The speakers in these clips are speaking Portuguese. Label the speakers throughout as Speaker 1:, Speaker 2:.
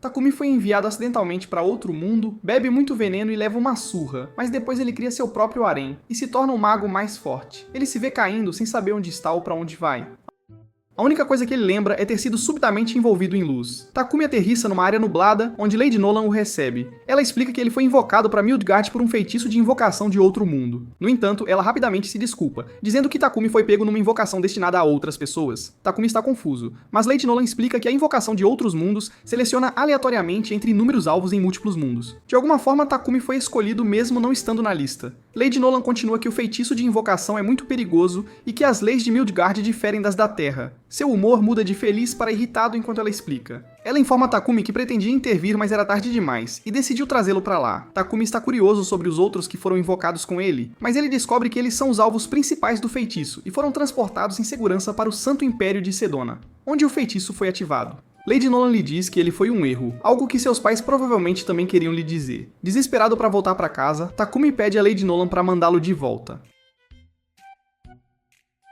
Speaker 1: Takumi foi enviado acidentalmente para outro mundo, bebe muito veneno e leva uma surra, mas depois ele cria seu próprio harém e se torna um mago mais forte. Ele se vê caindo sem saber onde está ou para onde vai. A única coisa que ele lembra é ter sido subitamente envolvido em luz. Takumi aterrissa numa área nublada, onde Lady Nolan o recebe. Ela explica que ele foi invocado para Midgard por um feitiço de invocação de outro mundo. No entanto, ela rapidamente se desculpa, dizendo que Takumi foi pego numa invocação destinada a outras pessoas. Takumi está confuso, mas Lady Nolan explica que a invocação de outros mundos seleciona aleatoriamente entre inúmeros alvos em múltiplos mundos. De alguma forma, Takumi foi escolhido mesmo não estando na lista. Lady Nolan continua que o feitiço de invocação é muito perigoso e que as leis de Midgard diferem das da Terra. Seu humor muda de feliz para irritado enquanto ela explica. Ela informa Takumi que pretendia intervir, mas era tarde demais, e decidiu trazê-lo para lá. Takumi está curioso sobre os outros que foram invocados com ele, mas ele descobre que eles são os alvos principais do feitiço e foram transportados em segurança para o Santo Império de Sedona, onde o feitiço foi ativado. Lady Nolan lhe diz que ele foi um erro, algo que seus pais provavelmente também queriam lhe dizer. Desesperado para voltar para casa, Takumi pede a Lady Nolan para mandá-lo de volta.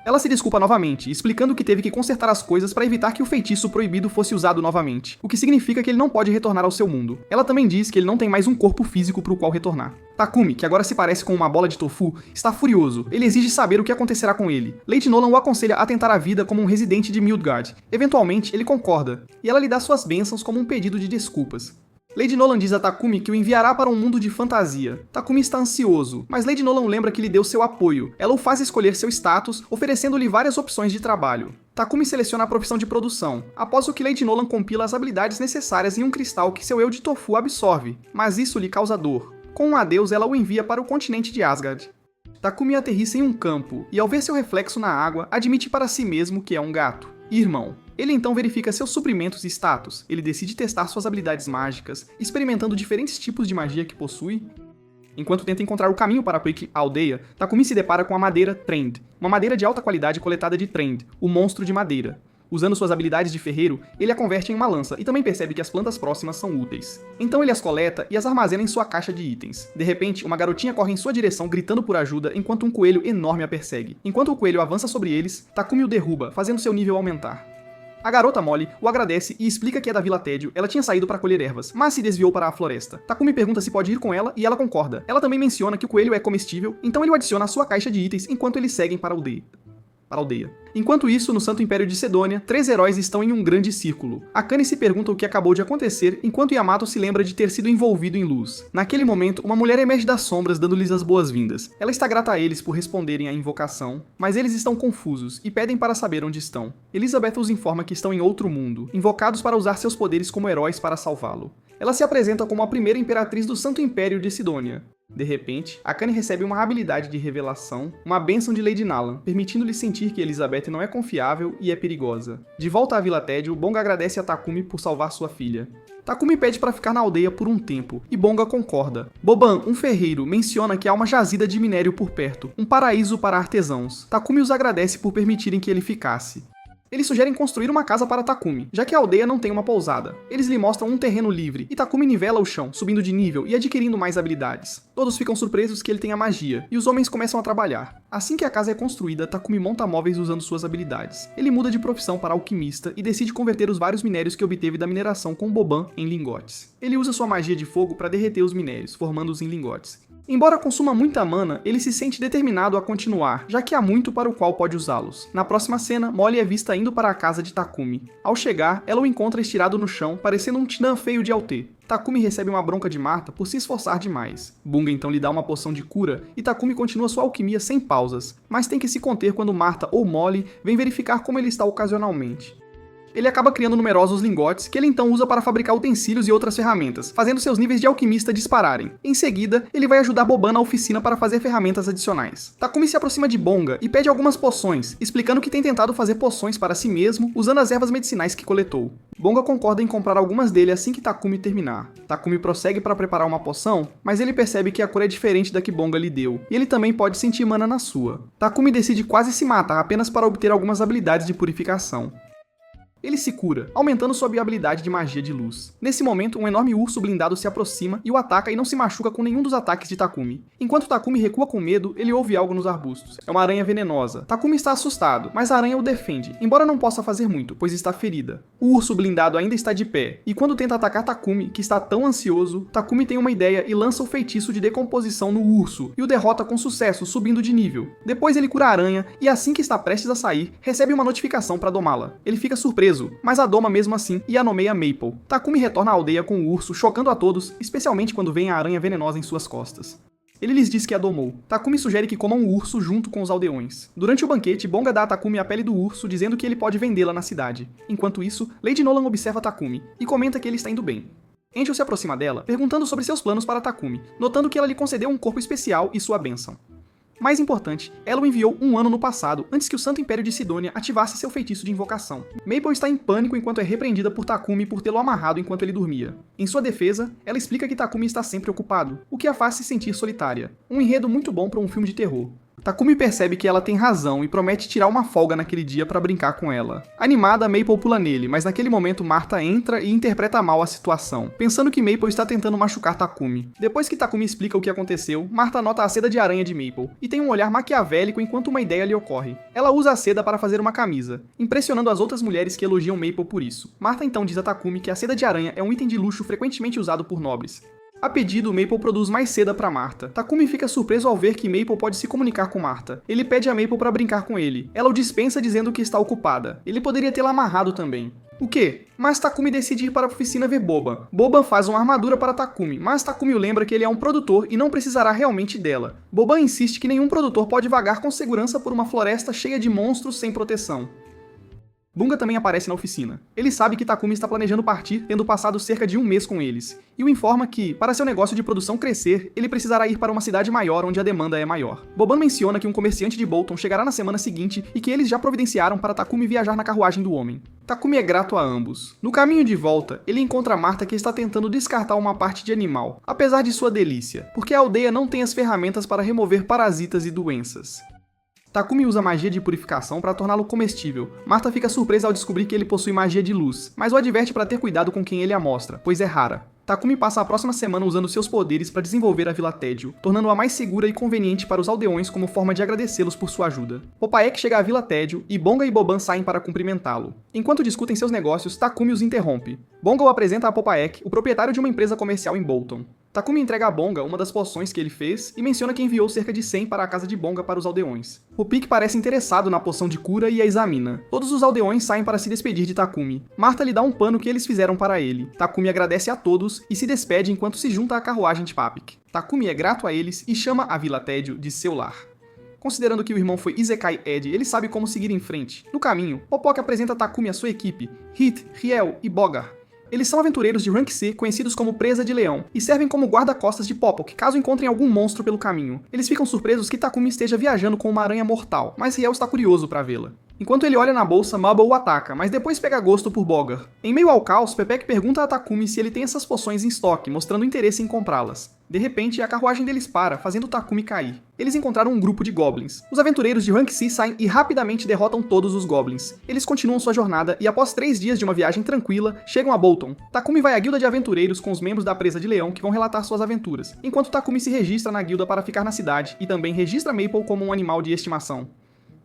Speaker 1: Ela se desculpa novamente, explicando que teve que consertar as coisas para evitar que o feitiço proibido fosse usado novamente, o que significa que ele não pode retornar ao seu mundo. Ela também diz que ele não tem mais um corpo físico para o qual retornar. Takumi, que agora se parece com uma bola de tofu, está furioso. Ele exige saber o que acontecerá com ele. Lady Nolan o aconselha a tentar a vida como um residente de Midgard. Eventualmente, ele concorda, e ela lhe dá suas bênçãos como um pedido de desculpas. Lady Nolan diz a Takumi que o enviará para um mundo de fantasia. Takumi está ansioso, mas Lady Nolan lembra que lhe deu seu apoio. Ela o faz escolher seu status, oferecendo-lhe várias opções de trabalho. Takumi seleciona a profissão de produção, após o que Lady Nolan compila as habilidades necessárias em um cristal que seu eu de tofu absorve, mas isso lhe causa dor. Com um adeus, ela o envia para o continente de Asgard. Takumi aterrissa em um campo, e ao ver seu reflexo na água, admite para si mesmo que é um gato. Irmão. Ele então verifica seus suprimentos e status. Ele decide testar suas habilidades mágicas, experimentando diferentes tipos de magia que possui. Enquanto tenta encontrar o caminho para a Prickly aldeia, Takumi se depara com a madeira Trend, uma madeira de alta qualidade coletada de Trend, o monstro de madeira. Usando suas habilidades de ferreiro, ele a converte em uma lança e também percebe que as plantas próximas são úteis. Então ele as coleta e as armazena em sua caixa de itens. De repente, uma garotinha corre em sua direção gritando por ajuda enquanto um coelho enorme a persegue. Enquanto o coelho avança sobre eles, Takumi o derruba, fazendo seu nível aumentar. A garota Molly o agradece e explica que é da Vila Tédio. Ela tinha saído para colher ervas, mas se desviou para a floresta. Takumi pergunta se pode ir com ela e ela concorda. Ela também menciona que o coelho é comestível, então ele o adiciona à sua caixa de itens enquanto eles seguem para a aldeia. Enquanto isso, no Santo Império de Sedônia, 3 heróis estão em um grande círculo. Akane se pergunta o que acabou de acontecer, enquanto Yamato se lembra de ter sido envolvido em luz. Naquele momento, uma mulher emerge das sombras dando-lhes as boas-vindas. Ela está grata a eles por responderem à invocação, mas eles estão confusos e pedem para saber onde estão. Elizabeth os informa que estão em outro mundo, invocados para usar seus poderes como heróis para salvá-lo. Ela se apresenta como a primeira imperatriz do Santo Império de Sidônia. De repente, Akane recebe uma habilidade de revelação, uma bênção de Lady Nalan, permitindo-lhe sentir que Elizabeth não é confiável e é perigosa. De volta à Vila Tédio, Bonga agradece a Takumi por salvar sua filha. Takumi pede para ficar na aldeia por um tempo, e Bonga concorda. Boban, um ferreiro, menciona que há uma jazida de minério por perto, um paraíso para artesãos. Takumi os agradece por permitirem que ele ficasse. Eles sugerem construir uma casa para Takumi, já que a aldeia não tem uma pousada. Eles lhe mostram um terreno livre, e Takumi nivela o chão, subindo de nível e adquirindo mais habilidades. Todos ficam surpresos que ele tenha magia, e os homens começam a trabalhar. Assim que a casa é construída, Takumi monta móveis usando suas habilidades. Ele muda de profissão para alquimista e decide converter os vários minérios que obteve da mineração com Boban em lingotes. Ele usa sua magia de fogo para derreter os minérios, formando-os em lingotes. Embora consuma muita mana, ele se sente determinado a continuar, já que há muito para o qual pode usá-los. Na próxima cena, Molly é vista indo para a casa de Takumi. Ao chegar, ela o encontra estirado no chão, parecendo um titã feio de Altê. Takumi recebe uma bronca de Marta por se esforçar demais. Bunga então lhe dá uma poção de cura e Takumi continua sua alquimia sem pausas, mas tem que se conter quando Marta ou Molly vem verificar como ele está ocasionalmente. Ele acaba criando numerosos lingotes, que ele então usa para fabricar utensílios e outras ferramentas, fazendo seus níveis de alquimista dispararem. Em seguida, ele vai ajudar Boban na oficina para fazer ferramentas adicionais. Takumi se aproxima de Bonga e pede algumas poções, explicando que tem tentado fazer poções para si mesmo, usando as ervas medicinais que coletou. Bonga concorda em comprar algumas dele assim que Takumi terminar. Takumi prossegue para preparar uma poção, mas ele percebe que a cor é diferente da que Bonga lhe deu, e ele também pode sentir mana na sua. Takumi decide quase se matar apenas para obter algumas habilidades de purificação. Ele se cura, aumentando sua habilidade de magia de luz. Nesse momento, um enorme urso blindado se aproxima e o ataca e não se machuca com nenhum dos ataques de Takumi. Enquanto Takumi recua com medo, ele ouve algo nos arbustos. É uma aranha venenosa. Takumi está assustado, mas a aranha o defende, embora não possa fazer muito, pois está ferida. O urso blindado ainda está de pé, e quando tenta atacar Takumi, que está tão ansioso, Takumi tem uma ideia e lança o feitiço de decomposição no urso, e o derrota com sucesso, subindo de nível. Depois ele cura a aranha, e assim que está prestes a sair, recebe uma notificação para domá-la. Ele fica surpreso, mas a doma mesmo assim e a nomeia Maple. Takumi retorna à aldeia com o urso, chocando a todos, especialmente quando vem a aranha venenosa em suas costas. Ele lhes diz que a domou. Takumi sugere que comam o urso junto com os aldeões. Durante o banquete, Bonga dá a Takumi a pele do urso, dizendo que ele pode vendê-la na cidade. Enquanto isso, Lady Nolan observa Takumi e comenta que ele está indo bem. Angel se aproxima dela, perguntando sobre seus planos para Takumi, notando que ela lhe concedeu um corpo especial e sua bênção. Mais importante, ela o enviou um ano no passado, antes que o Santo Império de Sidônia ativasse seu feitiço de invocação. Maple está em pânico enquanto é repreendida por Takumi por tê-lo amarrado enquanto ele dormia. Em sua defesa, ela explica que Takumi está sempre ocupado, o que a faz se sentir solitária. Um enredo muito bom para um filme de terror. Takumi percebe que ela tem razão e promete tirar uma folga naquele dia para brincar com ela. Animada, Maple pula nele, mas naquele momento Martha entra e interpreta mal a situação, pensando que Maple está tentando machucar Takumi. Depois que Takumi explica o que aconteceu, Martha nota a seda de aranha de Maple e tem um olhar maquiavélico enquanto uma ideia lhe ocorre. Ela usa a seda para fazer uma camisa, impressionando as outras mulheres que elogiam Maple por isso. Martha então diz a Takumi que a seda de aranha é um item de luxo frequentemente usado por nobres. A pedido, Maple produz mais seda para Martha. Takumi fica surpreso ao ver que Maple pode se comunicar com Martha. Ele pede a Maple para brincar com ele. Ela o dispensa dizendo que está ocupada. Ele poderia tê-la amarrado também. O quê? Mas Takumi decide ir para a oficina ver Boban. Boban faz uma armadura para Takumi, mas Takumi o lembra que ele é um produtor e não precisará realmente dela. Boban insiste que nenhum produtor pode vagar com segurança por uma floresta cheia de monstros sem proteção. Bunga também aparece na oficina. Ele sabe que Takumi está planejando partir, tendo passado cerca de um mês com eles, e o informa que, para seu negócio de produção crescer, ele precisará ir para uma cidade maior onde a demanda é maior. Boban menciona que um comerciante de Bolton chegará na semana seguinte e que eles já providenciaram para Takumi viajar na carruagem do homem. Takumi é grato a ambos. No caminho de volta, ele encontra Martha que está tentando descartar uma parte de animal, apesar de sua delícia, porque a aldeia não tem as ferramentas para remover parasitas e doenças. Takumi usa magia de purificação para torná-lo comestível. Martha fica surpresa ao descobrir que ele possui magia de luz, mas o adverte para ter cuidado com quem ele a mostra, pois é rara. Takumi passa a próxima semana usando seus poderes para desenvolver a Vila Tédio, tornando-a mais segura e conveniente para os aldeões como forma de agradecê-los por sua ajuda. Popayek chega à Vila Tédio e Bonga e Boban saem para cumprimentá-lo. Enquanto discutem seus negócios, Takumi os interrompe. Bonga o apresenta a Popayek, o proprietário de uma empresa comercial em Bolton. Takumi entrega a Bonga uma das poções que ele fez e menciona que enviou cerca de 100 para a casa de Bonga para os aldeões. Rupik parece interessado na poção de cura e a examina. Todos os aldeões saem para se despedir de Takumi. Martha lhe dá um pano que eles fizeram para ele. Takumi agradece a todos e se despede enquanto se junta à carruagem de Papik. Takumi é grato a eles e chama a Vila Tédio de seu lar. Considerando que o irmão foi Isekai Ed, ele sabe como seguir em frente. No caminho, Popok apresenta a Takumi à sua equipe, Hit, Riel e Bogar. Eles são aventureiros de Rank C, conhecidos como Presa de Leão, e servem como guarda-costas de Popok, caso encontrem algum monstro pelo caminho. Eles ficam surpresos que Takumi esteja viajando com uma aranha mortal, mas Riel está curioso para vê-la. Enquanto ele olha na bolsa, Mubble o ataca, mas depois pega gosto por Bogar. Em meio ao caos, Pepek pergunta a Takumi se ele tem essas poções em estoque, mostrando interesse em comprá-las. De repente, a carruagem deles para, fazendo Takumi cair. Eles encontraram um grupo de goblins. Os aventureiros de Rank C saem e rapidamente derrotam todos os goblins. Eles continuam sua jornada e após 3 dias de uma viagem tranquila, chegam a Bolton. Takumi vai à guilda de aventureiros com os membros da Presa de Leão que vão relatar suas aventuras, enquanto Takumi se registra na guilda para ficar na cidade e também registra Maple como um animal de estimação.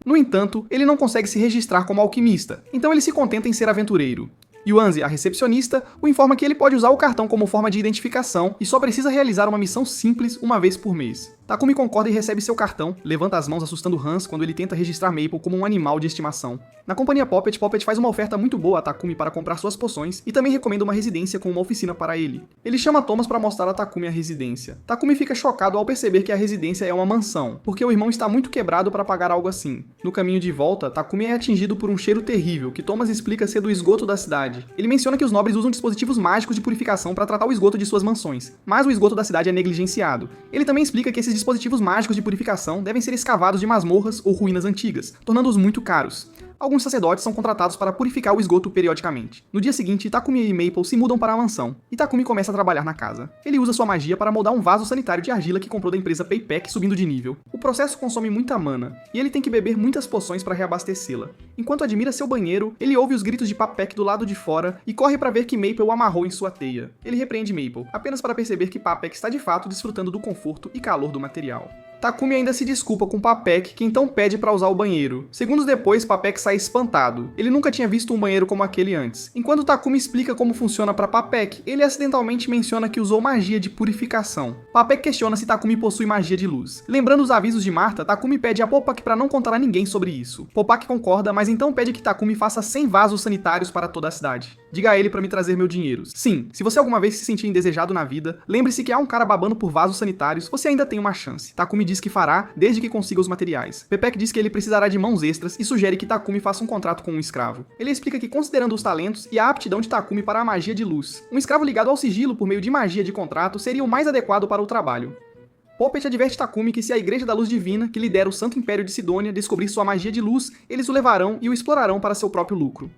Speaker 1: No entanto, ele não consegue se registrar como alquimista, então ele se contenta em ser aventureiro. Yuanzi, a recepcionista, o informa que ele pode usar o cartão como forma de identificação e só precisa realizar uma missão simples uma vez por mês. Takumi concorda e recebe seu cartão, levanta as mãos assustando Hans quando ele tenta registrar Maple como um animal de estimação. Na companhia Poppet, Poppet faz uma oferta muito boa a Takumi para comprar suas poções e também recomenda uma residência com uma oficina para ele. Ele chama Thomas para mostrar a Takumi a residência. Takumi fica chocado ao perceber que a residência é uma mansão, porque o irmão está muito quebrado para pagar algo assim. No caminho de volta, Takumi é atingido por um cheiro terrível, que Thomas explica ser do esgoto da cidade. Ele menciona que os nobres usam dispositivos mágicos de purificação para tratar o esgoto de suas mansões, mas o esgoto da cidade é negligenciado. Ele também explica que esses dispositivos mágicos de purificação devem ser escavados de masmorras ou ruínas antigas, tornando-os muito caros. Alguns sacerdotes são contratados para purificar o esgoto periodicamente. No dia seguinte, Takumi e Maple se mudam para a mansão, e Takumi começa a trabalhar na casa. Ele usa sua magia para moldar um vaso sanitário de argila que comprou da empresa Paypack subindo de nível. O processo consome muita mana, e ele tem que beber muitas poções para reabastecê-la. Enquanto admira seu banheiro, ele ouve os gritos de Papek do lado de fora e corre para ver que Maple o amarrou em sua teia. Ele repreende Maple, apenas para perceber que Papek está de fato desfrutando do conforto e calor do material. Takumi ainda se desculpa com Papek, que então pede para usar o banheiro. Segundos depois, Papek sai espantado. Ele nunca tinha visto um banheiro como aquele antes. Enquanto Takumi explica como funciona para Papek, ele acidentalmente menciona que usou magia de purificação. Papek questiona se Takumi possui magia de luz. Lembrando os avisos de Martha, Takumi pede a Popak para não contar a ninguém sobre isso. Popak concorda, mas então pede que Takumi faça 100 vasos sanitários para toda a cidade. Diga a ele para me trazer meu dinheiro. Sim, se você alguma vez se sentir indesejado na vida, lembre-se que há um cara babando por vasos sanitários, você ainda tem uma chance. Takumi diz que fará, desde que consiga os materiais. Pepek diz que ele precisará de mãos extras e sugere que Takumi faça um contrato com um escravo. Ele explica que, considerando os talentos e a aptidão de Takumi para a magia de luz, um escravo ligado ao sigilo por meio de magia de contrato seria o mais adequado para o trabalho. Poppet adverte Takumi que se a Igreja da Luz Divina, que lidera o Santo Império de Sidônia, descobrir sua magia de luz, eles o levarão e o explorarão para seu próprio lucro.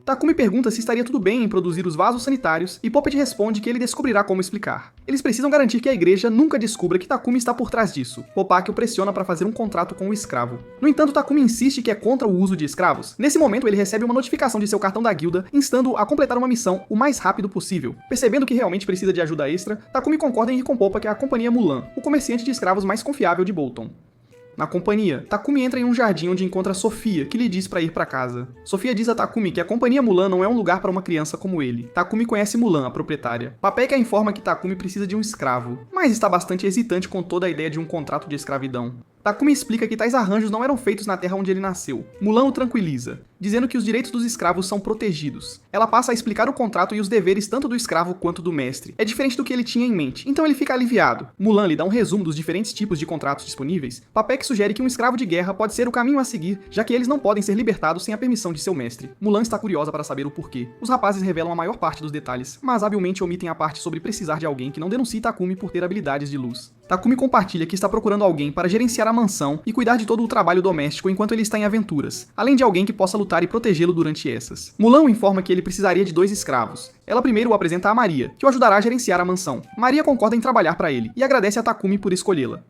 Speaker 1: Takumi pergunta se estaria tudo bem em produzir os vasos sanitários, e Poppet responde que ele descobrirá como explicar. Eles precisam garantir que a igreja nunca descubra que Takumi está por trás disso. Popak o pressiona para fazer um contrato com o escravo. No entanto, Takumi insiste que é contra o uso de escravos. Nesse momento, ele recebe uma notificação de seu cartão da guilda, instando-o a completar uma missão o mais rápido possível. Percebendo que realmente precisa de ajuda extra, Takumi concorda em ir com Popak à companhia Mulan, o comerciante de escravos mais confiável de Bolton. Na companhia, Takumi entra em um jardim onde encontra Sofia, que lhe diz para ir para casa. Sofia diz a Takumi que a companhia Mulan não é um lugar para uma criança como ele. Takumi conhece Mulan, a proprietária. Papek a informa que Takumi precisa de um escravo, mas está bastante hesitante com toda a ideia de um contrato de escravidão. Takumi explica que tais arranjos não eram feitos na terra onde ele nasceu. Mulan o tranquiliza, dizendo que os direitos dos escravos são protegidos. Ela passa a explicar o contrato e os deveres tanto do escravo quanto do mestre. É diferente do que ele tinha em mente, então ele fica aliviado. Mulan lhe dá um resumo dos diferentes tipos de contratos disponíveis. Papek sugere que um escravo de guerra pode ser o caminho a seguir, já que eles não podem ser libertados sem a permissão de seu mestre. Mulan está curiosa para saber o porquê. Os rapazes revelam a maior parte dos detalhes, mas habilmente omitem a parte sobre precisar de alguém que não denuncie Takumi por ter habilidades de luz. Takumi compartilha que está procurando alguém para gerenciar a mansão e cuidar de todo o trabalho doméstico enquanto ele está em aventuras, além de alguém que possa lutar e protegê-lo durante essas. Mulan o informa que ele precisaria de 2 escravos. Ela primeiro o apresenta a Maria, que o ajudará a gerenciar a mansão. Maria concorda em trabalhar para ele e agradece a Takumi por escolhê-la.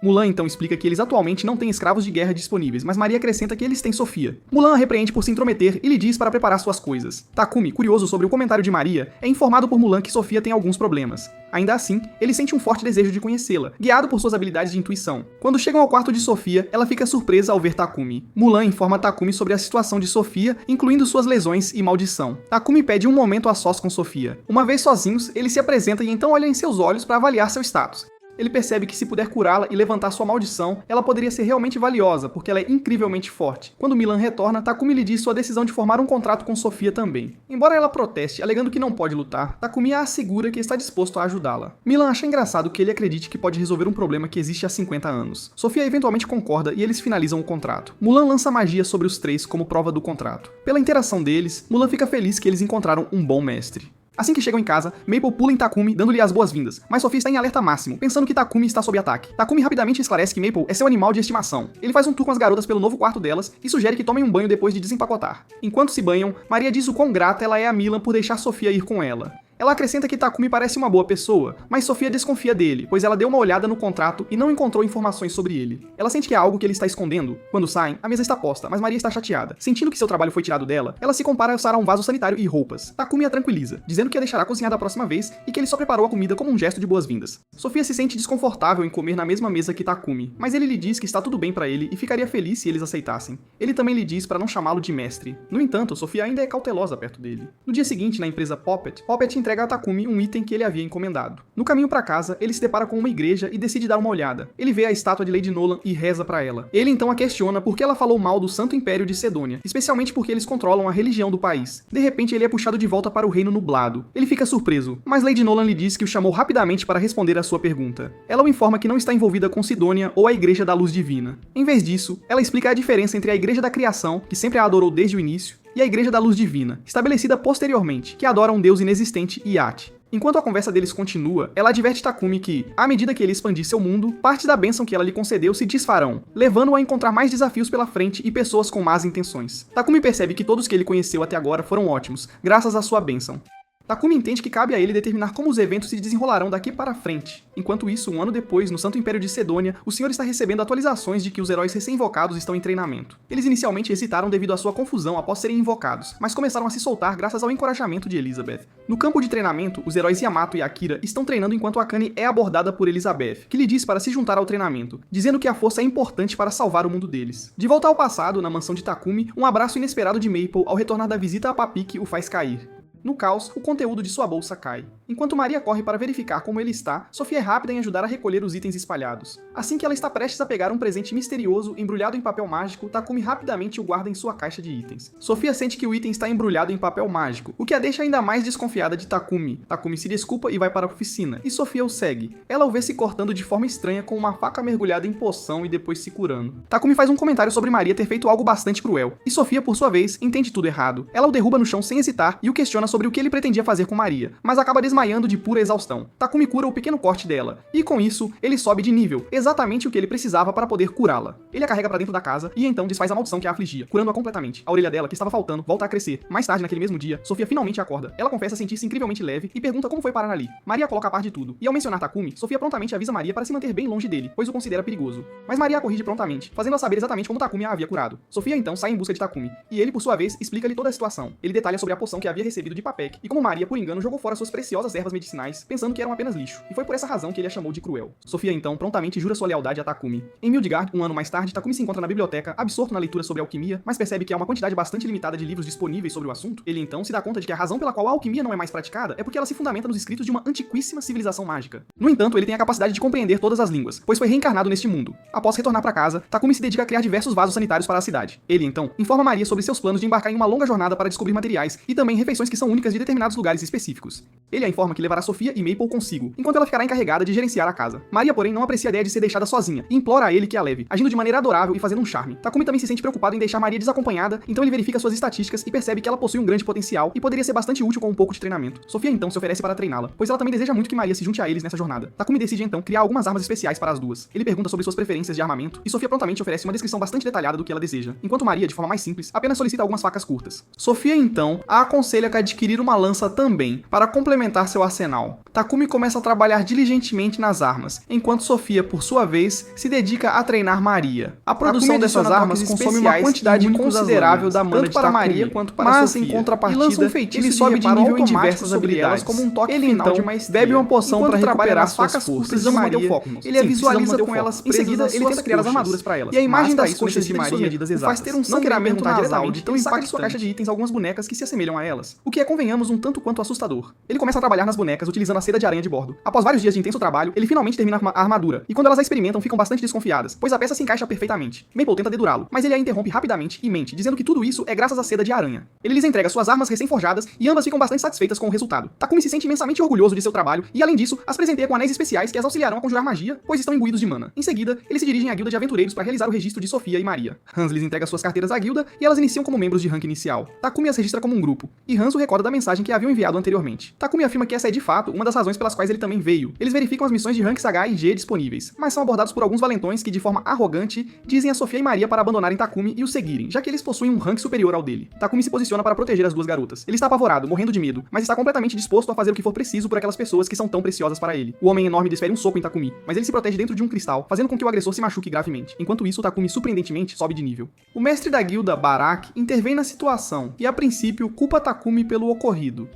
Speaker 1: Mulan então explica que eles atualmente não têm escravos de guerra disponíveis, mas Maria acrescenta que eles têm Sofia. Mulan a repreende por se intrometer e lhe diz para preparar suas coisas. Takumi, curioso sobre o comentário de Maria, é informado por Mulan que Sofia tem alguns problemas. Ainda assim, ele sente um forte desejo de conhecê-la, guiado por suas habilidades de intuição. Quando chegam ao quarto de Sofia, ela fica surpresa ao ver Takumi. Mulan informa Takumi sobre a situação de Sofia, incluindo suas lesões e maldição. Takumi pede um momento a sós com Sofia. Uma vez sozinhos, ele se apresenta e então olha em seus olhos para avaliar seu status. Ele percebe que se puder curá-la e levantar sua maldição, ela poderia ser realmente valiosa, porque ela é incrivelmente forte. Quando Milan retorna, Takumi lhe diz sua decisão de formar um contrato com Sofia também. Embora ela proteste, alegando que não pode lutar, Takumi a assegura que está disposto a ajudá-la. Milan acha engraçado que ele acredite que pode resolver um problema que existe há 50 anos. Sofia eventualmente concorda e eles finalizam o contrato. Mulan lança magia sobre os 3 como prova do contrato. Pela interação deles, Mulan fica feliz que eles encontraram um bom mestre. Assim que chegam em casa, Maple pula em Takumi, dando-lhe as boas-vindas, mas Sofia está em alerta máximo, pensando que Takumi está sob ataque. Takumi rapidamente esclarece que Maple é seu animal de estimação. Ele faz um tour com as garotas pelo novo quarto delas e sugere que tomem um banho depois de desempacotar. Enquanto se banham, Maria diz o quão grata ela é a Milan por deixar Sofia ir com ela. Ela acrescenta que Takumi parece uma boa pessoa, mas Sofia desconfia dele, pois ela deu uma olhada no contrato e não encontrou informações sobre ele. Ela sente que há algo que ele está escondendo. Quando saem, a mesa está posta, mas Maria está chateada. Sentindo que seu trabalho foi tirado dela, ela se compara a usar um vaso sanitário e roupas. Takumi a tranquiliza, dizendo que a deixará cozinhar da próxima vez e que ele só preparou a comida como um gesto de boas-vindas. Sofia se sente desconfortável em comer na mesma mesa que Takumi, mas ele lhe diz que está tudo bem para ele e ficaria feliz se eles aceitassem. Ele também lhe diz para não chamá-lo de mestre. No entanto, Sofia ainda é cautelosa perto dele. No dia seguinte, na empresa Poppet entrega a Takumi um item que ele havia encomendado. No caminho para casa, ele se depara com uma igreja e decide dar uma olhada. Ele vê a estátua de Lady Nolan e reza para ela. Ele então a questiona por que ela falou mal do Santo Império de Sedônia, especialmente porque eles controlam a religião do país. De repente, ele é puxado de volta para o Reino Nublado. Ele fica surpreso, mas Lady Nolan lhe diz que o chamou rapidamente para responder a sua pergunta. Ela o informa que não está envolvida com Sidônia ou a Igreja da Luz Divina. Em vez disso, ela explica a diferença entre a Igreja da Criação, que sempre a adorou desde o início, e a Igreja da Luz Divina, estabelecida posteriormente, que adora um deus inexistente, Iate. Enquanto a conversa deles continua, ela adverte Takumi que, à medida que ele expandir seu mundo, parte da bênção que ela lhe concedeu se desfarão, levando-o a encontrar mais desafios pela frente e pessoas com más intenções. Takumi percebe que todos que ele conheceu até agora foram ótimos, graças à sua bênção. Takumi entende que cabe a ele determinar como os eventos se desenrolarão daqui para frente. Enquanto isso, um ano depois, no Santo Império de Sedônia, o Senhor está recebendo atualizações de que os heróis recém-invocados estão em treinamento. Eles inicialmente hesitaram devido à sua confusão após serem invocados, mas começaram a se soltar graças ao encorajamento de Elizabeth. No campo de treinamento, os heróis Yamato e Akira estão treinando enquanto Akane é abordada por Elizabeth, que lhe diz para se juntar ao treinamento, dizendo que a força é importante para salvar o mundo deles. De volta ao passado, na mansão de Takumi, um abraço inesperado de Maple ao retornar da visita a Papik o faz cair. No caos, o conteúdo de sua bolsa cai. Enquanto Maria corre para verificar como ele está, Sofia é rápida em ajudar a recolher os itens espalhados. Assim que ela está prestes a pegar um presente misterioso embrulhado em papel mágico, Takumi rapidamente o guarda em sua caixa de itens. Sofia sente que o item está embrulhado em papel mágico, o que a deixa ainda mais desconfiada de Takumi. Takumi se desculpa e vai para a oficina, e Sofia o segue. Ela o vê se cortando de forma estranha com uma faca mergulhada em poção e depois se curando. Takumi faz um comentário sobre Maria ter feito algo bastante cruel, e Sofia, por sua vez, entende tudo errado. Ela o derruba no chão sem hesitar e o questiona sobre o que ele pretendia fazer com Maria, mas acaba desmaiando de pura exaustão. Takumi cura o pequeno corte dela, e com isso, ele sobe de nível, exatamente o que ele precisava para poder curá-la. Ele a carrega para dentro da casa e então desfaz a maldição que a afligia, curando-a completamente. A orelha dela, que estava faltando, volta a crescer. Mais tarde, naquele mesmo dia, Sofia finalmente acorda. Ela confessa sentir-se incrivelmente leve e pergunta como foi parar ali. Maria coloca a par de tudo, e ao mencionar Takumi, Sofia prontamente avisa Maria para se manter bem longe dele, pois o considera perigoso. Mas Maria a corrige prontamente, fazendo-a saber exatamente como Takumi a havia curado. Sofia então sai em busca de Takumi, e ele, por sua vez, explica-lhe toda a situação. Ele detalha sobre a poção que havia recebido de Papek, e como Maria, por engano, jogou fora suas preciosas ervas medicinais, pensando que eram apenas lixo, e foi por essa razão que ele a chamou de cruel. Sofia então prontamente jura sua lealdade a Takumi. Em Midgard, um ano mais tarde, Takumi se encontra na biblioteca, absorto na leitura sobre alquimia, mas percebe que há uma quantidade bastante limitada de livros disponíveis sobre o assunto. Ele então se dá conta de que a razão pela qual a alquimia não é mais praticada é porque ela se fundamenta nos escritos de uma antiquíssima civilização mágica. No entanto, ele tem a capacidade de compreender todas as línguas, pois foi reencarnado neste mundo. Após retornar para casa, Takumi se dedica a criar diversos vasos sanitários para a cidade. Ele então informa Maria sobre seus planos de embarcar em uma longa jornada para descobrir materiais e também refeições que são únicas de determinados lugares específicos. Ele a informa que levará Sofia e Maple consigo, enquanto ela ficará encarregada de gerenciar a casa. Maria, porém, não aprecia a ideia de ser deixada sozinha e implora a ele que a leve, agindo de maneira adorável e fazendo um charme. Takumi também se sente preocupado em deixar Maria desacompanhada, então ele verifica suas estatísticas e percebe que ela possui um grande potencial e poderia ser bastante útil com um pouco de treinamento. Sofia então se oferece para treiná-la, pois ela também deseja muito que Maria se junte a eles nessa jornada. Takumi decide então criar algumas armas especiais para as duas. Ele pergunta sobre suas preferências de armamento e Sofia prontamente oferece uma descrição bastante detalhada do que ela deseja, enquanto Maria, de forma mais simples, apenas solicita algumas facas curtas. Sofia então a aconselha a adquirir uma lança também, para complementar seu arsenal. Takumi começa a trabalhar diligentemente nas armas, enquanto Sofia, por sua vez, se dedica a treinar Maria. A produção dessas armas consome uma quantidade considerável da mana tanto para Maria quanto para Sofia. Em contrapartida, ele sobe de nível em diversas habilidades, como um toque ele final então de maestria. Bebe uma poção para recuperar as facas forças de Maria. Ele a visualiza com elas presas. Em seguida, ele tenta criar as armaduras para elas. E a imagem das coxas de Maria faz ter um sangramento nasal de tão impactante de sua caixa de itens algumas bonecas que se assemelham a elas, o que é, convenhamos, um tanto quanto assustador. Ele começa a trabalhar nas bonecas utilizando a seda de aranha de bordo. Após vários dias de intenso trabalho, ele finalmente termina a armadura, e quando elas a experimentam, ficam bastante desconfiadas, pois a peça se encaixa perfeitamente. Maple tenta dedurá-lo, mas ele a interrompe rapidamente e mente, dizendo que tudo isso é graças à seda de aranha. Ele lhes entrega suas armas recém-forjadas e ambas ficam bastante satisfeitas com o resultado. Takumi se sente imensamente orgulhoso de seu trabalho e, além disso, as presenteia com anéis especiais que as auxiliarão a conjurar magia, pois estão imbuídos de mana. Em seguida, eles se dirigem à guilda de aventureiros para realizar o registro de Sofia e Maria. Hans lhes entrega suas carteiras à guilda e elas iniciam como membros de rank inicial. Takumi as registra como um grupo, e Hans o recorda da mensagem que haviam enviado anteriormente. Takumi afirma que essa é de fato uma das razões pelas quais ele também veio. Eles verificam as missões de ranks H e G disponíveis, mas são abordados por alguns valentões que, de forma arrogante, dizem a Sofia e Maria para abandonarem Takumi e o seguirem, já que eles possuem um rank superior ao dele. Takumi se posiciona para proteger as duas garotas. Ele está apavorado, morrendo de medo, mas está completamente disposto a fazer o que for preciso por aquelas pessoas que são tão preciosas para ele. O homem enorme desfere um soco em Takumi, mas ele se protege dentro de um cristal, fazendo com que o agressor se machuque gravemente. Enquanto isso, Takumi surpreendentemente sobe de nível. O mestre da guilda, Barak, intervém na situação e, a princípio, culpa Takumi pelo ocorrido.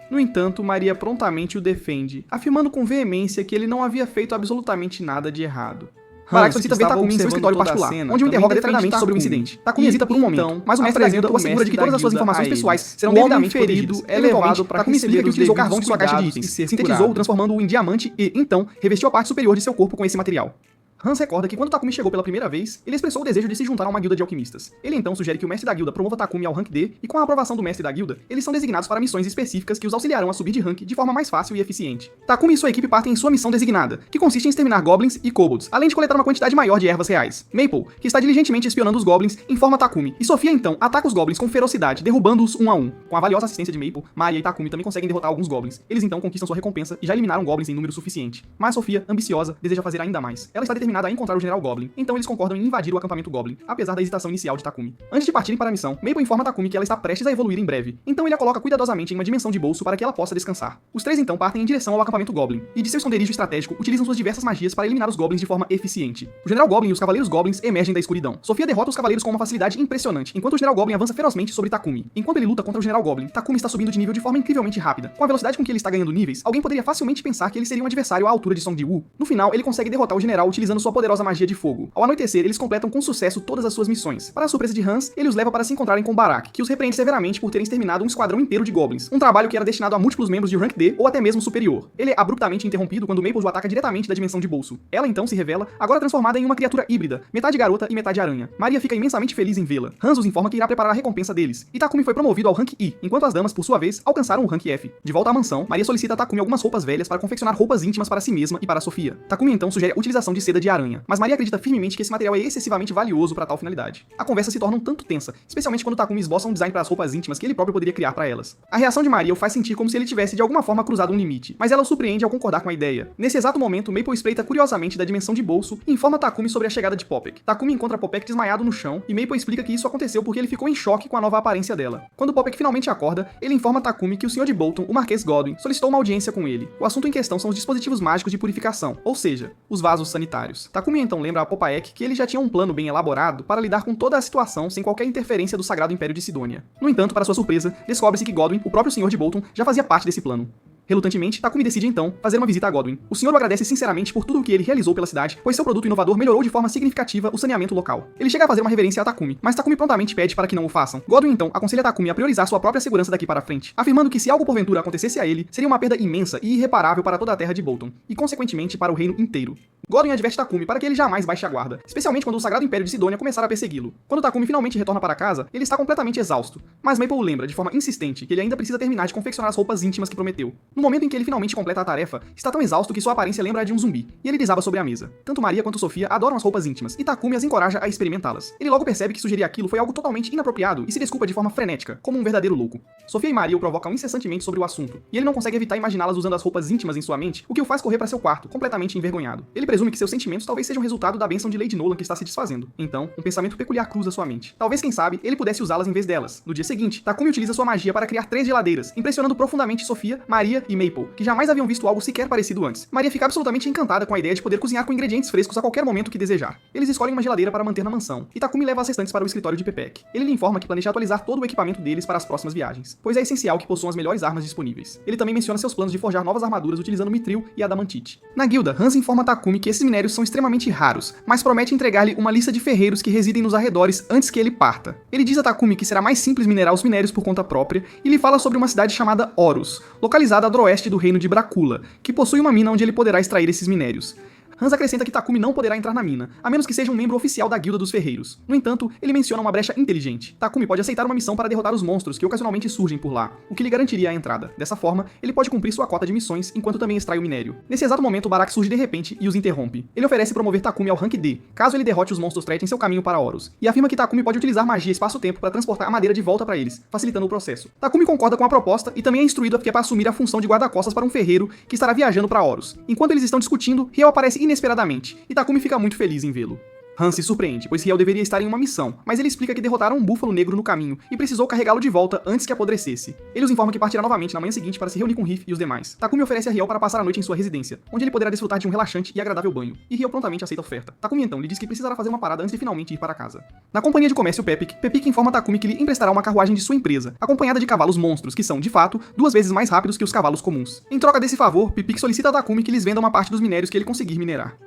Speaker 1: No entanto, Maria prontamente o defende, afirmando com veemência que ele não havia feito absolutamente nada de errado. Barak solicita ver Takumi em seu escritório particular, onde o interroga detalhadamente sobre o incidente. Takumi hesita por um momento, mas o mestre da guilda o assegura de que todas as suas informações pessoais serão devidamente protegidas. É levado para Takumi explica que utilizou carvão de sua caixa de itens, sintetizou-o transformando-o em diamante e, então, revestiu a parte superior de seu corpo com esse material. Hans recorda que quando Takumi chegou pela primeira vez, ele expressou o desejo de se juntar a uma guilda de alquimistas. Ele então sugere que o mestre da guilda promova Takumi ao rank D, e com a aprovação do mestre da guilda, eles são designados para missões específicas que os auxiliarão a subir de rank de forma mais fácil e eficiente. Takumi e sua equipe partem em sua missão designada, que consiste em exterminar goblins e kobolds, além de coletar uma quantidade maior de ervas reais. Maple, que está diligentemente espionando os goblins, informa Takumi, e Sofia então ataca os goblins com ferocidade, derrubando-os um a um. Com a valiosa assistência de Maple, Maria e Takumi também conseguem derrotar alguns goblins. Eles então conquistam sua recompensa e já eliminaram goblins em número suficiente. Mas Sofia, ambiciosa, deseja fazer ainda mais. Ela está determinada a encontrar o General Goblin, então eles concordam em invadir o acampamento Goblin, apesar da hesitação inicial de Takumi. Antes de partirem para a missão, Maple informa Takumi que ela está prestes a evoluir em breve, então ele a coloca cuidadosamente em uma dimensão de bolso para que ela possa descansar. Os três então partem em direção ao acampamento Goblin, e de seu esconderijo estratégico utilizam suas diversas magias para eliminar os goblins de forma eficiente. O General Goblin e os Cavaleiros Goblins emergem da escuridão. Sofia derrota os cavaleiros com uma facilidade impressionante, enquanto o General Goblin avança ferozmente sobre Takumi. Enquanto ele luta contra o General Goblin, Takumi está subindo de nível de forma incrivelmente rápida. Com a velocidade com que ele está ganhando níveis, alguém poderia facilmente pensar que ele seria um adversário à altura de Song Ji-woo. No final, ele consegue derrotar o general utilizando sua poderosa magia de fogo. Ao anoitecer, eles completam com sucesso todas as suas missões. Para a surpresa de Hans, ele os leva para se encontrarem com Barak, que os repreende severamente por terem exterminado um esquadrão inteiro de goblins, um trabalho que era destinado a múltiplos membros de Rank D ou até mesmo superior. Ele é abruptamente interrompido quando Maple o ataca diretamente da dimensão de bolso. Ela então se revela, agora transformada em uma criatura híbrida, metade garota e metade aranha. Maria fica imensamente feliz em vê-la. Hans os informa que irá preparar a recompensa deles, e Takumi foi promovido ao Rank I, enquanto as damas, por sua vez, alcançaram o Rank F. De volta à mansão, Maria solicita a Takumi algumas roupas velhas para confeccionar roupas íntimas para si mesma e para Sofia. Takumi então sugere a utilização de seda de aranha, mas Maria acredita firmemente que esse material é excessivamente valioso para tal finalidade. A conversa se torna um tanto tensa, especialmente quando Takumi esboça um design para as roupas íntimas que ele próprio poderia criar para elas. A reação de Maria o faz sentir como se ele tivesse de alguma forma cruzado um limite, mas ela o surpreende ao concordar com a ideia. Nesse exato momento, Maple espreita curiosamente da dimensão de bolso e informa Takumi sobre a chegada de Popek. Takumi encontra Popek desmaiado no chão e Maple explica que isso aconteceu porque ele ficou em choque com a nova aparência dela. Quando Popek finalmente acorda, ele informa Takumi que o Sr. de Bolton, o Marquês Godwin, solicitou uma audiência com ele. O assunto em questão são os dispositivos mágicos de purificação, ou seja, os vasos sanitários. Takumi então lembra a Popek que ele já tinha um plano bem elaborado para lidar com toda a situação sem qualquer interferência do Sagrado Império de Sidônia. No entanto, para sua surpresa, descobre-se que Godwin, o próprio Sr. de Bolton, já fazia parte desse plano. Relutantemente, Takumi decide então fazer uma visita a Godwin. O senhor o agradece sinceramente por tudo o que ele realizou pela cidade, pois seu produto inovador melhorou de forma significativa o saneamento local. Ele chega a fazer uma reverência a Takumi, mas Takumi prontamente pede para que não o façam. Godwin então aconselha Takumi a priorizar sua própria segurança daqui para frente, afirmando que se algo porventura acontecesse a ele, seria uma perda imensa e irreparável para toda a terra de Bolton, e consequentemente para o reino inteiro. Godwin adverte Takumi para que ele jamais baixe a guarda, especialmente quando o Sagrado Império de Sidônia começar a persegui-lo. Quando Takumi finalmente retorna para casa, ele está completamente exausto, mas Maple o lembra de forma insistente que ele ainda precisa terminar de confeccionar as roupas íntimas que prometeu. No momento em que ele finalmente completa a tarefa, está tão exausto que sua aparência lembra a de um zumbi, e ele desaba sobre a mesa. Tanto Maria quanto Sofia adoram as roupas íntimas, e Takumi as encoraja a experimentá-las. Ele logo percebe que sugerir aquilo foi algo totalmente inapropriado e se desculpa de forma frenética, como um verdadeiro louco. Sofia e Maria o provocam incessantemente sobre o assunto, e ele não consegue evitar imaginá-las usando as roupas íntimas em sua mente, o que o faz correr para seu quarto, completamente envergonhado. Ele presume que seus sentimentos talvez sejam resultado da bênção de Lady Nolan que está se desfazendo. Então, um pensamento peculiar cruza sua mente. Talvez, quem sabe, ele pudesse usá-las em vez delas. No dia seguinte, Takumi utiliza sua magia para criar 3 geladeiras, impressionando profundamente Sofia, Maria e Maple, que jamais haviam visto algo sequer parecido antes. Maria fica absolutamente encantada com a ideia de poder cozinhar com ingredientes frescos a qualquer momento que desejar. Eles escolhem uma geladeira para manter na mansão, e Takumi leva as restantes para o escritório de Pepek. Ele lhe informa que planeja atualizar todo o equipamento deles para as próximas viagens, pois é essencial que possuam as melhores armas disponíveis. Ele também menciona seus planos de forjar novas armaduras utilizando mitril e adamantite. Na guilda, Hans informa Takumi que esses minérios são extremamente raros, mas promete entregar-lhe uma lista de ferreiros que residem nos arredores antes que ele parta. Ele diz a Takumi que será mais simples minerar os minérios por conta própria, e lhe fala sobre uma cidade chamada Horus, localizada a noroeste do reino de Brakula, que possui uma mina onde ele poderá extrair esses minérios. Hans acrescenta que Takumi não poderá entrar na mina, a menos que seja um membro oficial da Guilda dos Ferreiros. No entanto, ele menciona uma brecha inteligente. Takumi pode aceitar uma missão para derrotar os monstros que ocasionalmente surgem por lá, o que lhe garantiria a entrada. Dessa forma, ele pode cumprir sua cota de missões enquanto também extrai o minério. Nesse exato momento, Barak surge de repente e os interrompe. Ele oferece promover Takumi ao rank D, caso ele derrote os monstros Threat em seu caminho para Horus, e afirma que Takumi pode utilizar magia espaço-tempo para transportar a madeira de volta para eles, facilitando o processo. Takumi concorda com a proposta e também é instruído que é para assumir a função de guarda-costas para um ferreiro que estará viajando para Horus. Enquanto eles estão discutindo, Riel aparece inesperadamente, e Takumi fica muito feliz em vê-lo. Hans se surpreende, pois Riel deveria estar em uma missão, mas ele explica que derrotaram um búfalo negro no caminho e precisou carregá-lo de volta antes que apodrecesse. Ele os informa que partirá novamente na manhã seguinte para se reunir com Riff e os demais. Takumi oferece a Riel para passar a noite em sua residência, onde ele poderá desfrutar de um relaxante e agradável banho, e Riel prontamente aceita a oferta. Takumi então lhe diz que precisará fazer uma parada antes de finalmente ir para casa. Na companhia de comércio Pepik informa Takumi que lhe emprestará uma carruagem de sua empresa, acompanhada de cavalos monstros, que são, de fato, 2 vezes mais rápidos que os cavalos comuns. Em troca desse favor, Pepik solicita a Takumi que lhes venda uma parte dos minérios que ele conseguir minerar.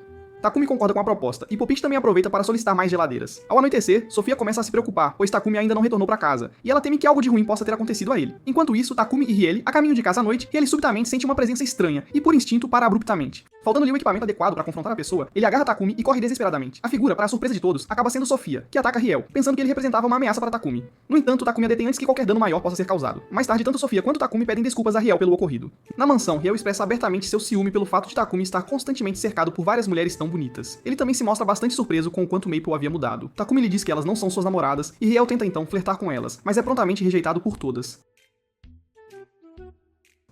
Speaker 1: Takumi concorda com a proposta, e Popit também aproveita para solicitar mais geladeiras. Ao anoitecer, Sofia começa a se preocupar, pois Takumi ainda não retornou para casa, e ela teme que algo de ruim possa ter acontecido a ele. Enquanto isso, Takumi e Riel, a caminho de casa à noite, Riel subitamente sente uma presença estranha, e por instinto para abruptamente. Faltando-lhe o equipamento adequado para confrontar a pessoa, ele agarra Takumi e corre desesperadamente. A figura, para a surpresa de todos, acaba sendo Sofia, que ataca Riel, pensando que ele representava uma ameaça para Takumi. No entanto, Takumi a detém antes que qualquer dano maior possa ser causado. Mais tarde, tanto Sofia quanto Takumi pedem desculpas a Riel pelo ocorrido. Na mansão, Riel expressa abertamente seu ciúme pelo fato de Takumi estar constantemente cercado por várias mulheres tão bonitas. Ele também se mostra bastante surpreso com o quanto Maple havia mudado. Takumi lhe diz que elas não são suas namoradas, e Riel tenta então flertar com elas, mas é prontamente rejeitado por todas.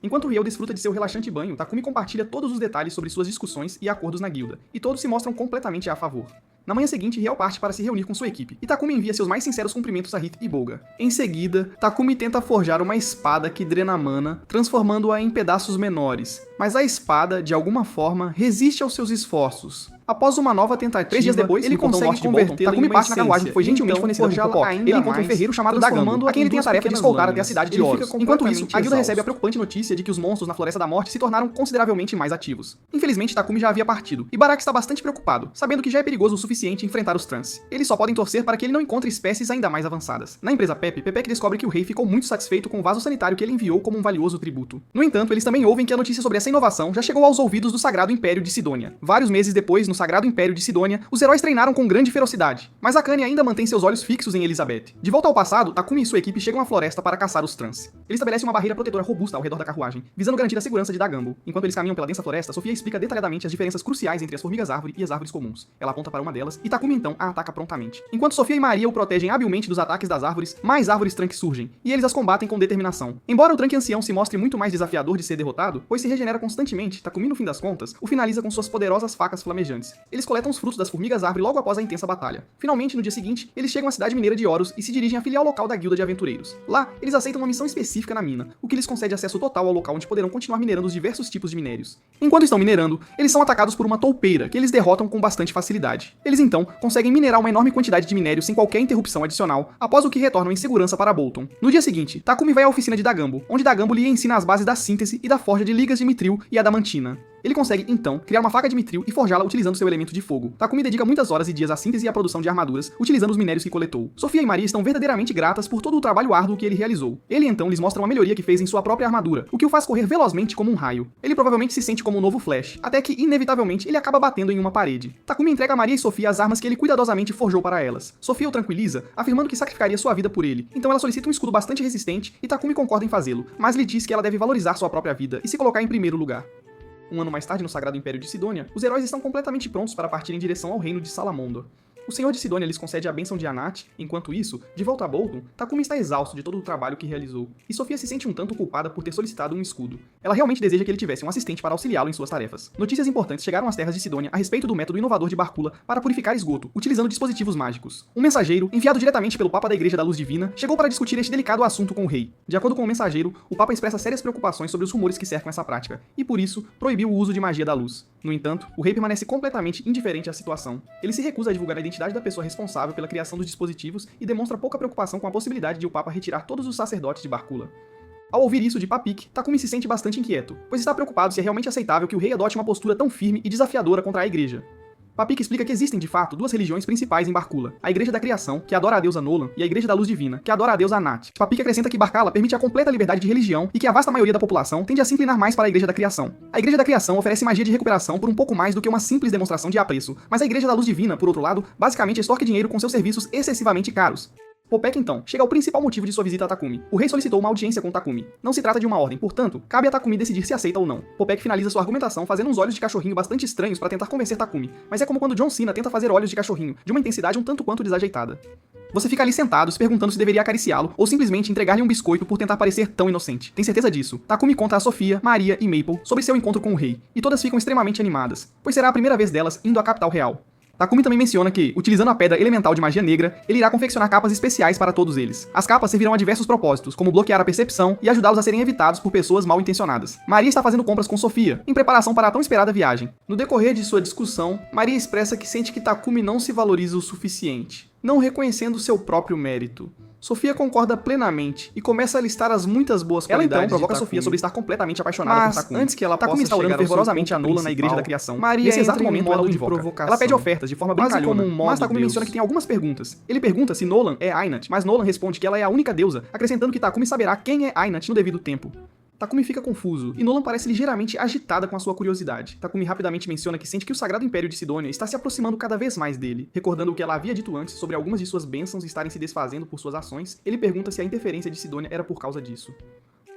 Speaker 1: Enquanto Riel desfruta de seu relaxante banho, Takumi compartilha todos os detalhes sobre suas discussões e acordos na guilda, e todos se mostram completamente a favor. Na manhã seguinte, Riel parte para se reunir com sua equipe, e Takumi envia seus mais sinceros cumprimentos a Hit e Bolga. Em seguida, Takumi tenta forjar uma espada que drena mana, transformando-a em pedaços menores, mas a espada, de alguma forma, resiste aos seus esforços. Após uma nova tentativa, 3 dias depois, ele consegue convertê-la em uma essência. Na carruagem que foi gentilmente fornecida por Popó. Ele encontra um ferreiro chamado Dagambo, a quem ele tem a tarefa de escoltar até a cidade de Horus. Enquanto isso, a guilda recebe a preocupante notícia de que os monstros na Floresta da Morte se tornaram consideravelmente mais ativos. Infelizmente, Takumi já havia partido, e Baraki está bastante preocupado, sabendo que já é perigoso o suficiente enfrentar os Trance. Eles só podem torcer para que ele não encontre espécies ainda mais avançadas. Na empresa Pepe, Pepek descobre que o rei ficou muito satisfeito com o vaso sanitário que ele enviou como um valioso tributo. No entanto, eles também ouvem que a notícia sobre essa inovação já chegou aos ouvidos do Sagrado Império de Sidônia. Vários meses depois, no Sagrado Império de Sidônia, os heróis treinaram com grande ferocidade, mas Akane ainda mantém seus olhos fixos em Elizabeth. De volta ao passado, Takumi e sua equipe chegam à floresta para caçar os Trance. Ele estabelece uma barreira protetora robusta ao redor da carruagem, visando garantir a segurança de Dagambo. Enquanto eles caminham pela densa floresta, Sofia explica detalhadamente as diferenças cruciais entre as formigas-árvore e as árvores comuns. Ela aponta para uma delas e Takumi então a ataca prontamente. Enquanto Sofia e Maria o protegem habilmente dos ataques das árvores, mais árvores Trunk surgem, e eles as combatem com determinação. Embora o Trunk ancião se mostre muito mais desafiador de ser derrotado, pois se regenera constantemente, Takumi no fim das contas o finaliza com suas poderosas facas flamejantes. Eles coletam os frutos das formigas-árvore logo após a intensa batalha. Finalmente, no dia seguinte, eles chegam à cidade mineira de Horus e se dirigem à filial local da guilda de aventureiros. Lá, eles aceitam uma missão específica na mina, o que lhes concede acesso total ao local onde poderão continuar minerando os diversos tipos de minérios. Enquanto estão minerando, eles são atacados por uma toupeira, que eles derrotam com bastante facilidade. Eles então conseguem minerar uma enorme quantidade de minério sem qualquer interrupção adicional, após o que retornam em segurança para Bolton. No dia seguinte, Takumi vai à oficina de Dagambo, onde Dagambo lhe ensina as bases da síntese e da forja de ligas de mitril e adamantina. Ele consegue, então, criar uma faca de mitril e forjá-la utilizando seu elemento de fogo. Takumi dedica muitas horas e dias à síntese e à produção de armaduras, utilizando os minérios que coletou. Sofia e Maria estão verdadeiramente gratas por todo o trabalho árduo que ele realizou. Ele, então, lhes mostra uma melhoria que fez em sua própria armadura, o que o faz correr velozmente como um raio. Ele provavelmente se sente como um novo Flash, até que, inevitavelmente, ele acaba batendo em uma parede. Takumi entrega a Maria e Sofia as armas que ele cuidadosamente forjou para elas. Sofia o tranquiliza, afirmando que sacrificaria sua vida por ele. Então ela solicita um escudo bastante resistente e Takumi concorda em fazê-lo, mas lhe diz que ela deve valorizar sua própria vida e se colocar em primeiro lugar. Um ano mais tarde, no Sagrado Império de Sidônia, os heróis estão completamente prontos para partir em direção ao reino de Salamandor. O Senhor de Sidônia lhes concede a bênção de Anat, enquanto isso, de volta a Bolton, Takumi está exausto de todo o trabalho que realizou, e Sofia se sente um tanto culpada por ter solicitado um escudo. Ela realmente deseja que ele tivesse um assistente para auxiliá-lo em suas tarefas. Notícias importantes chegaram às terras de Sidônia a respeito do método inovador de Barkula para purificar esgoto, utilizando dispositivos mágicos. Um mensageiro, enviado diretamente pelo Papa da Igreja da Luz Divina, chegou para discutir este delicado assunto com o rei. De acordo com o mensageiro, o Papa expressa sérias preocupações sobre os rumores que cercam essa prática, e por isso, proibiu o uso de magia da luz. No entanto, o rei permanece completamente indiferente à situação. Ele se recusa a divulgar a identidade da pessoa responsável pela criação dos dispositivos e demonstra pouca preocupação com a possibilidade de o Papa retirar todos os sacerdotes de Barkula. Ao ouvir isso de Papik, Takumi se sente bastante inquieto, pois está preocupado se é realmente aceitável que o rei adote uma postura tão firme e desafiadora contra a igreja. Papik explica que existem, de fato, duas religiões principais em Barkula: a Igreja da Criação, que adora a deusa Nolan, e a Igreja da Luz Divina, que adora a deusa Anat. Papik acrescenta que Barkala permite a completa liberdade de religião e que a vasta maioria da população tende a se inclinar mais para a Igreja da Criação. A Igreja da Criação oferece magia de recuperação por um pouco mais do que uma simples demonstração de apreço, mas a Igreja da Luz Divina, por outro lado, basicamente extorque dinheiro com seus serviços excessivamente caros. Popek, então, chega ao principal motivo de sua visita a Takumi. O rei solicitou uma audiência com Takumi. Não se trata de uma ordem, portanto, cabe a Takumi decidir se aceita ou não. Popek finaliza sua argumentação fazendo uns olhos de cachorrinho bastante estranhos para tentar convencer Takumi, mas é como quando John Cena tenta fazer olhos de cachorrinho, de uma intensidade um tanto quanto desajeitada. Você fica ali sentado, se perguntando se deveria acariciá-lo ou simplesmente entregar-lhe um biscoito por tentar parecer tão inocente. Tem certeza disso? Takumi conta a Sofia, Maria e Maple sobre seu encontro com o rei, e todas ficam extremamente animadas, pois será a primeira vez delas indo à capital real. Takumi também menciona que, utilizando a pedra elemental de magia negra, ele irá confeccionar capas especiais para todos eles. As capas servirão a diversos propósitos, como bloquear a percepção e ajudá-los a serem evitados por pessoas mal intencionadas. Maria está fazendo compras com Sofia, em preparação para a tão esperada viagem. No decorrer de sua discussão, Maria expressa que sente que Takumi não se valoriza o suficiente, não reconhecendo seu próprio mérito. Sofia concorda plenamente e começa a listar as muitas boas qualidades. Ela então provoca Sofia sobre estar completamente apaixonada por Takumi. Antes que ela possa está orando fervorosamente a Nolan na Igreja da Criação. Maria nesse exato momento ela o invoca. Ela pede ofertas de forma brincalhona, mas Takumi menciona que tem algumas perguntas. Ele pergunta se Nolan é Ainat, mas Nolan responde que ela é a única deusa, acrescentando que Takumi saberá quem é Ainat no devido tempo. Takumi fica confuso, e Nolan parece ligeiramente agitada com a sua curiosidade. Takumi rapidamente menciona que sente que o Sagrado Império de Sidônia está se aproximando cada vez mais dele. Recordando o que ela havia dito antes sobre algumas de suas bênçãos estarem se desfazendo por suas ações, ele pergunta se a interferência de Sidônia era por causa disso.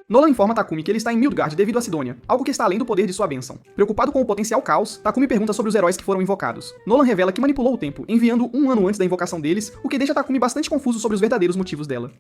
Speaker 1: Nolan informa Takumi que ele está em Midgard devido a Sidônia, algo que está além do poder de sua bênção. Preocupado com o potencial caos, Takumi pergunta sobre os heróis que foram invocados. Nolan revela que manipulou o tempo, enviando um ano antes da invocação deles, o que deixa Takumi bastante confuso sobre os verdadeiros motivos dela.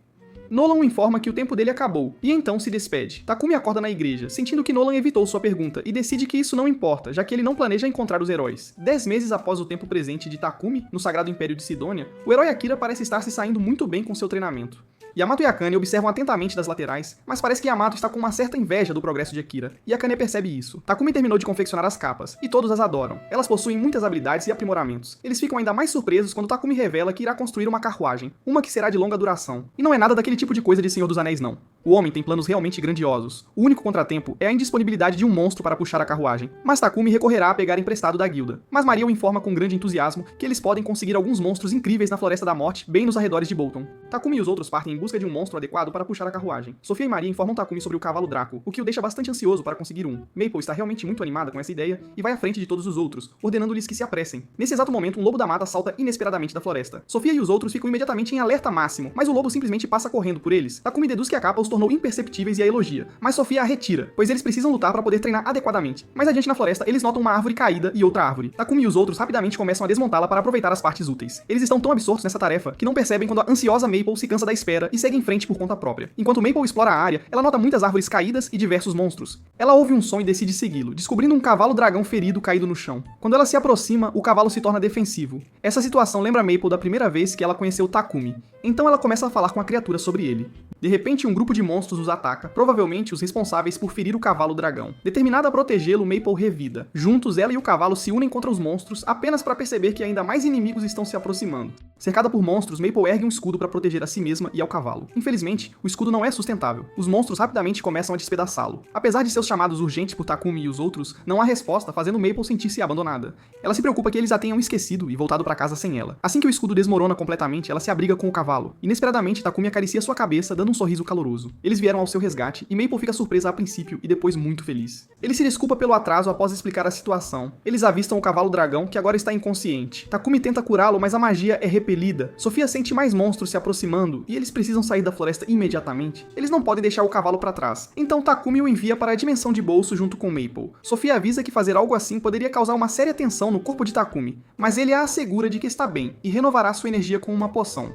Speaker 1: Nolan informa que o tempo dele acabou, e então se despede. Takumi acorda na igreja, sentindo que Nolan evitou sua pergunta, e decide que isso não importa, já que ele não planeja encontrar os heróis. 10 meses após o tempo presente de Takumi, no Sagrado Império de Sidônia, o herói Akira parece estar se saindo muito bem com seu treinamento. Yamato e Akane observam atentamente das laterais, mas parece que Yamato está com uma certa inveja do progresso de Akira, e Akane percebe isso. Takumi terminou de confeccionar as capas, e todos as adoram. Elas possuem muitas habilidades e aprimoramentos. Eles ficam ainda mais surpresos quando Takumi revela que irá construir uma carruagem, uma que será de longa duração. E não é nada daquele tipo de coisa de Senhor dos Anéis não. O homem tem planos realmente grandiosos. O único contratempo é a indisponibilidade de um monstro para puxar a carruagem, mas Takumi recorrerá a pegar emprestado da guilda. Mas Maria o informa com grande entusiasmo que eles podem conseguir alguns monstros incríveis na Floresta da Morte, bem nos arredores de Bolton. Takumi e os outros partem em busca de um monstro adequado para puxar a carruagem. Sofia e Maria informam Takumi sobre o cavalo Draco, o que o deixa bastante ansioso para conseguir um. Maple está realmente muito animada com essa ideia e vai à frente de todos os outros, ordenando-lhes que se apressem. Nesse exato momento, um lobo da mata salta inesperadamente da floresta. Sofia e os outros ficam imediatamente em alerta máximo, mas o lobo simplesmente passa correndo por eles. Takumi deduz que a capa os tornou imperceptíveis e a elogia, mas Sofia a retira, pois eles precisam lutar para poder treinar adequadamente. Mais adiante na floresta, eles notam uma árvore caída e outra árvore. Takumi e os outros rapidamente começam a desmontá-la para aproveitar as partes úteis. Eles estão tão absortos nessa tarefa que não percebem quando a ansiosa Maple se cansa da espera e segue em frente por conta própria. Enquanto Maple explora a área, ela nota muitas árvores caídas e diversos monstros. Ela ouve um som e decide segui-lo, descobrindo um cavalo-dragão ferido caído no chão. Quando ela se aproxima, o cavalo se torna defensivo. Essa situação lembra Maple da primeira vez que ela conheceu Takumi. Então ela começa a falar com a criatura sobre ele. De repente, um grupo de monstros os ataca, provavelmente os responsáveis por ferir o cavalo-dragão. Determinada a protegê-lo, Maple revida. Juntos, ela e o cavalo se unem contra os monstros, apenas para perceber que ainda mais inimigos estão se aproximando. Cercada por monstros, Maple ergue um escudo para proteger a si mesma e ao cavalo. Infelizmente, o escudo não é sustentável. Os monstros rapidamente começam a despedaçá-lo. Apesar de seus chamados urgentes por Takumi e os outros, não há resposta, fazendo Maple sentir-se abandonada. Ela se preocupa que eles a tenham esquecido e voltado para casa sem ela. Assim que o escudo desmorona completamente, ela se abriga com o cavalo. Inesperadamente, Takumi acaricia sua cabeça, dando um sorriso caloroso. Eles vieram ao seu resgate e Maple fica surpresa a princípio e depois muito feliz. Ele se desculpa pelo atraso após explicar a situação. Eles avistam o cavalo-dragão, que agora está inconsciente. Takumi tenta curá-lo, mas a magia é repelida. Sofia sente mais monstros se aproximando e eles precisam sair da floresta imediatamente. Eles não podem deixar o cavalo para trás. Então Takumi o envia para a dimensão de bolso junto com Maple. Sofia avisa que fazer algo assim poderia causar uma séria tensão no corpo de Takumi, mas ele a assegura de que está bem e renovará sua energia com uma poção.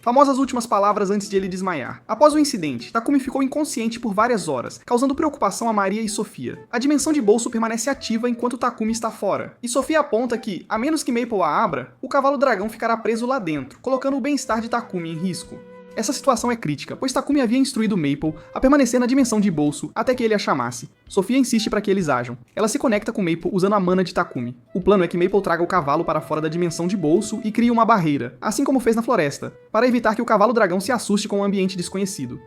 Speaker 1: Famosas últimas palavras antes de ele desmaiar. Após o incidente, Takumi ficou inconsciente por várias horas, causando preocupação a Maria e Sofia. A dimensão de bolso permanece ativa enquanto Takumi está fora, e Sofia aponta que, a menos que Maple a abra, o cavalo-dragão ficará preso lá dentro, colocando o bem-estar de Takumi em risco. Essa situação é crítica, pois Takumi havia instruído Maple a permanecer na dimensão de bolso até que ele a chamasse. Sofia insiste para que eles ajam. Ela se conecta com Maple usando a mana de Takumi. O plano é que Maple traga o cavalo para fora da dimensão de bolso e crie uma barreira, assim como fez na floresta, para evitar que o cavalo-dragão se assuste com um ambiente desconhecido.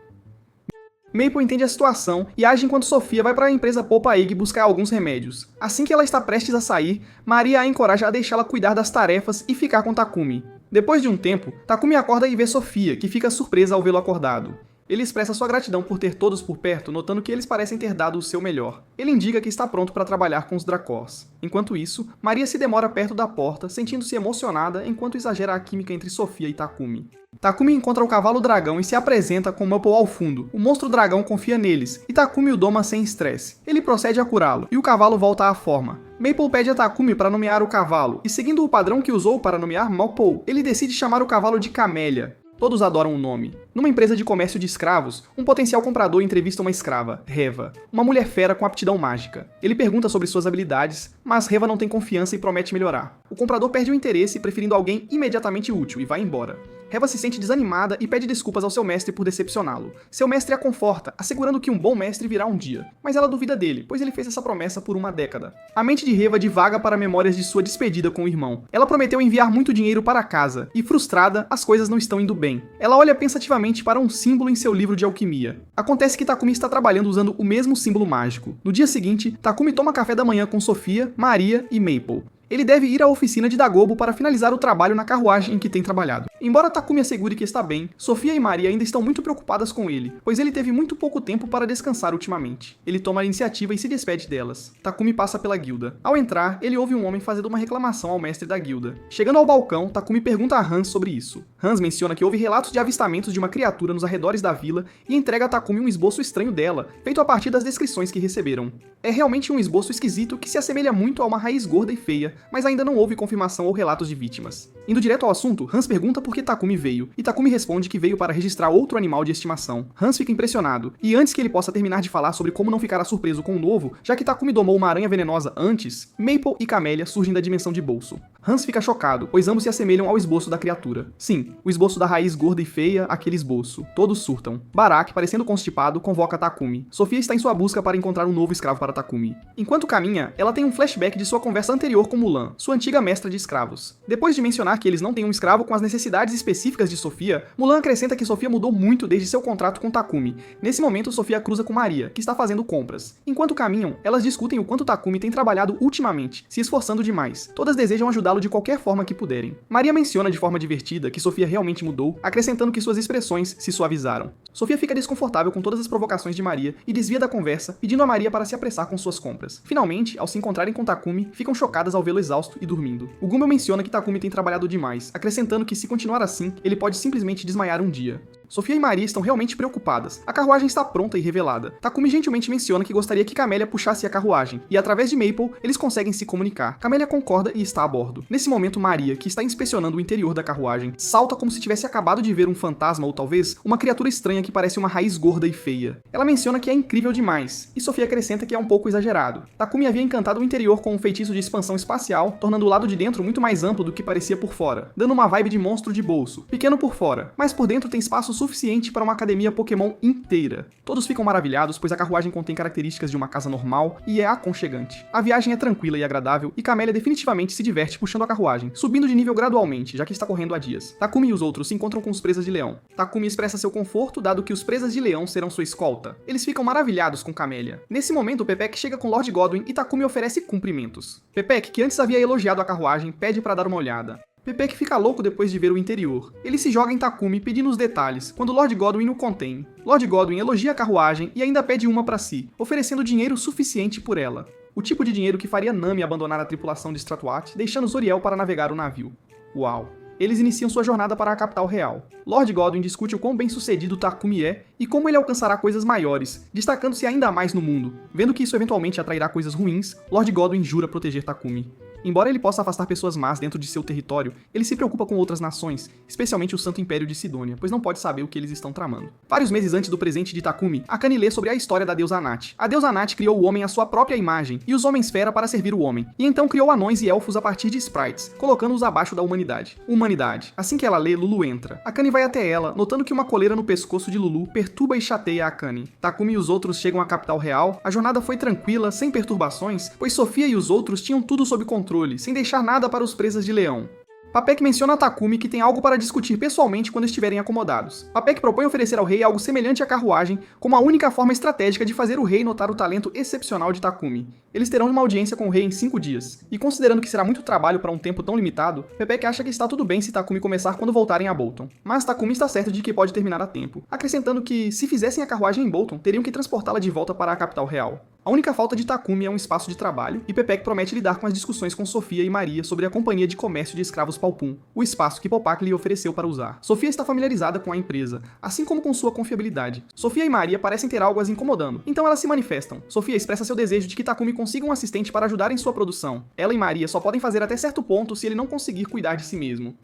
Speaker 1: Maple entende a situação e age enquanto Sofia vai para a empresa Popa Egg buscar alguns remédios. Assim que ela está prestes a sair, Maria a encoraja a deixá-la cuidar das tarefas e ficar com Takumi. Depois de um tempo, Takumi acorda e vê Sofia, que fica surpresa ao vê-lo acordado. Ele expressa sua gratidão por ter todos por perto, notando que eles parecem ter dado o seu melhor. Ele indica que está pronto para trabalhar com os Dracors. Enquanto isso, Maria se demora perto da porta, sentindo-se emocionada enquanto exagera a química entre Sofia e Takumi. Takumi encontra o cavalo-dragão e se apresenta com Maple ao fundo. O monstro-dragão confia neles, e Takumi o doma sem estresse. Ele procede a curá-lo, e o cavalo volta à forma. Maple pede a Takumi para nomear o cavalo, e seguindo o padrão que usou para nomear Maple, ele decide chamar o cavalo de Camélia. Todos adoram o nome. Numa empresa de comércio de escravos, um potencial comprador entrevista uma escrava, Reva, uma mulher fera com aptidão mágica. Ele pergunta sobre suas habilidades, mas Reva não tem confiança e promete melhorar. O comprador perde o interesse, preferindo alguém imediatamente útil, e vai embora. Reva se sente desanimada e pede desculpas ao seu mestre por decepcioná-lo. Seu mestre a conforta, assegurando que um bom mestre virá um dia. Mas ela duvida dele, pois ele fez essa promessa por uma década. A mente de Reva divaga para memórias de sua despedida com o irmão. Ela prometeu enviar muito dinheiro para casa, e frustrada, as coisas não estão indo bem. Ela olha pensativamente para um símbolo em seu livro de alquimia. Acontece que Takumi está trabalhando usando o mesmo símbolo mágico. No dia seguinte, Takumi toma café da manhã com Sofia, Maria e Maple. Ele deve ir à oficina de Dagobo para finalizar o trabalho na carruagem em que tem trabalhado. Embora Takumi assegure que está bem, Sofia e Maria ainda estão muito preocupadas com ele, pois ele teve muito pouco tempo para descansar ultimamente. Ele toma a iniciativa e se despede delas. Takumi passa pela guilda. Ao entrar, ele ouve um homem fazendo uma reclamação ao mestre da guilda. Chegando ao balcão, Takumi pergunta a Hans sobre isso. Hans menciona que houve relatos de avistamentos de uma criatura nos arredores da vila e entrega a Takumi um esboço estranho dela, feito a partir das descrições que receberam. É realmente um esboço esquisito que se assemelha muito a uma raiz gorda e feia, mas ainda não houve confirmação ou relatos de vítimas. Indo direto ao assunto, Hans pergunta por que Takumi veio, e Takumi responde que veio para registrar outro animal de estimação. Hans fica impressionado, e antes que ele possa terminar de falar sobre como não ficará surpreso com o novo, já que Takumi domou uma aranha venenosa antes, Maple e Camélia surgem da dimensão de bolso. Hans fica chocado, pois ambos se assemelham ao esboço da criatura. Sim, o esboço da raiz gorda e feia, aquele esboço. Todos surtam. Barak, parecendo constipado, convoca Takumi. Sofia está em sua busca para encontrar um novo escravo para Takumi. Enquanto caminha, ela tem um flashback de sua conversa anterior com Mulan, sua antiga mestra de escravos. Depois de mencionar que eles não têm um escravo com as necessidades específicas de Sofia, Mulan acrescenta que Sofia mudou muito desde seu contrato com Takumi. Nesse momento, Sofia cruza com Maria, que está fazendo compras. Enquanto caminham, elas discutem o quanto Takumi tem trabalhado ultimamente, se esforçando demais. Todas desejam ajudá-lo de qualquer forma que puderem. Maria menciona de forma divertida que Sofia realmente mudou, acrescentando que suas expressões se suavizaram. Sofia fica desconfortável com todas as provocações de Maria e desvia da conversa, pedindo a Maria para se apressar com suas compras. Finalmente, ao se encontrarem com Takumi, ficam chocadas ao vê-lo exausto e dormindo. O Gumbel menciona que Takumi tem trabalhado demais, acrescentando que se continuar assim, ele pode simplesmente desmaiar um dia. Sofia e Maria estão realmente preocupadas. A carruagem está pronta e revelada. Takumi gentilmente menciona que gostaria que Camélia puxasse a carruagem, e através de Maple, eles conseguem se comunicar. Camélia concorda e está a bordo. Nesse momento, Maria, que está inspecionando o interior da carruagem, salta como se tivesse acabado de ver um fantasma ou talvez uma criatura estranha que parece uma raiz gorda e feia. Ela menciona que é incrível demais, e Sofia acrescenta que é um pouco exagerado. Takumi havia encantado o interior com um feitiço de expansão espacial, tornando o lado de dentro muito mais amplo do que parecia por fora, dando uma vibe de monstro de bolso, pequeno por fora, mas por dentro tem espaço suficiente para uma academia Pokémon inteira. Todos ficam maravilhados, pois a carruagem contém características de uma casa normal e é aconchegante. A viagem é tranquila e agradável, e Camélia definitivamente se diverte puxando a carruagem, subindo de nível gradualmente, já que está correndo há dias. Takumi e os outros se encontram com os presas de leão. Takumi expressa seu conforto, dado que os presas de leão serão sua escolta. Eles ficam maravilhados com Camélia. Nesse momento, Pepek chega com Lord Godwin e Takumi oferece cumprimentos. Pepek, que antes havia elogiado a carruagem, pede para dar uma olhada. Pepek fica louco depois de ver o interior. Ele se joga em Takumi pedindo os detalhes, quando Lord Godwin o contém. Lord Godwin elogia a carruagem e ainda pede uma para si, oferecendo dinheiro suficiente por ela. O tipo de dinheiro que faria Nami abandonar a tripulação de Stratwat, deixando Zoriel para navegar o navio. Uau! Eles iniciam sua jornada para a capital real. Lord Godwin discute o quão bem-sucedido Takumi é e como ele alcançará coisas maiores, destacando-se ainda mais no mundo. Vendo que isso eventualmente atrairá coisas ruins, Lord Godwin jura proteger Takumi. Embora ele possa afastar pessoas más dentro de seu território, ele se preocupa com outras nações, especialmente o Santo Império de Sidônia, pois não pode saber o que eles estão tramando. Vários meses antes do presente de Takumi, Akane lê sobre a história da deusa Anat. A deusa Anat criou o homem à sua própria imagem, e os homens-fera para servir o homem, e então criou anões e elfos a partir de sprites, colocando-os abaixo da humanidade. Humanidade. Assim que ela lê, Lulu entra. Akane vai até ela, notando que uma coleira no pescoço de Lulu perturba e chateia Akane. Takumi e os outros chegam à capital real. A jornada foi tranquila, sem perturbações, pois Sofia e os outros tinham tudo sob controle, sem deixar nada para os presas de leão. Papek menciona a Takumi que tem algo para discutir pessoalmente quando estiverem acomodados. Papek propõe oferecer ao rei algo semelhante à carruagem, como a única forma estratégica de fazer o rei notar o talento excepcional de Takumi. Eles terão uma audiência com o rei em 5 dias, e considerando que será muito trabalho para um tempo tão limitado, Papek acha que está tudo bem se Takumi começar quando voltarem a Bolton. Mas Takumi está certo de que pode terminar a tempo, acrescentando que, se fizessem a carruagem em Bolton, teriam que transportá-la de volta para a capital real. A única falta de Takumi é um espaço de trabalho, e Pepek promete lidar com as discussões com Sofia e Maria sobre a companhia de comércio de escravos Palpum, o espaço que Popak lhe ofereceu para usar. Sofia está familiarizada com a empresa, assim como com sua confiabilidade. Sofia e Maria parecem ter algo as incomodando, então elas se manifestam. Sofia expressa seu desejo de que Takumi consiga um assistente para ajudar em sua produção. Ela e Maria só podem fazer até certo ponto se ele não conseguir cuidar de si mesmo.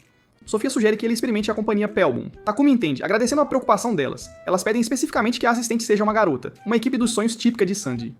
Speaker 1: Sofia sugere que ele experimente a companhia Pelbum. Takumi entende, agradecendo a preocupação delas. Elas pedem especificamente que a assistente seja uma garota, uma equipe dos sonhos típica de Sanji.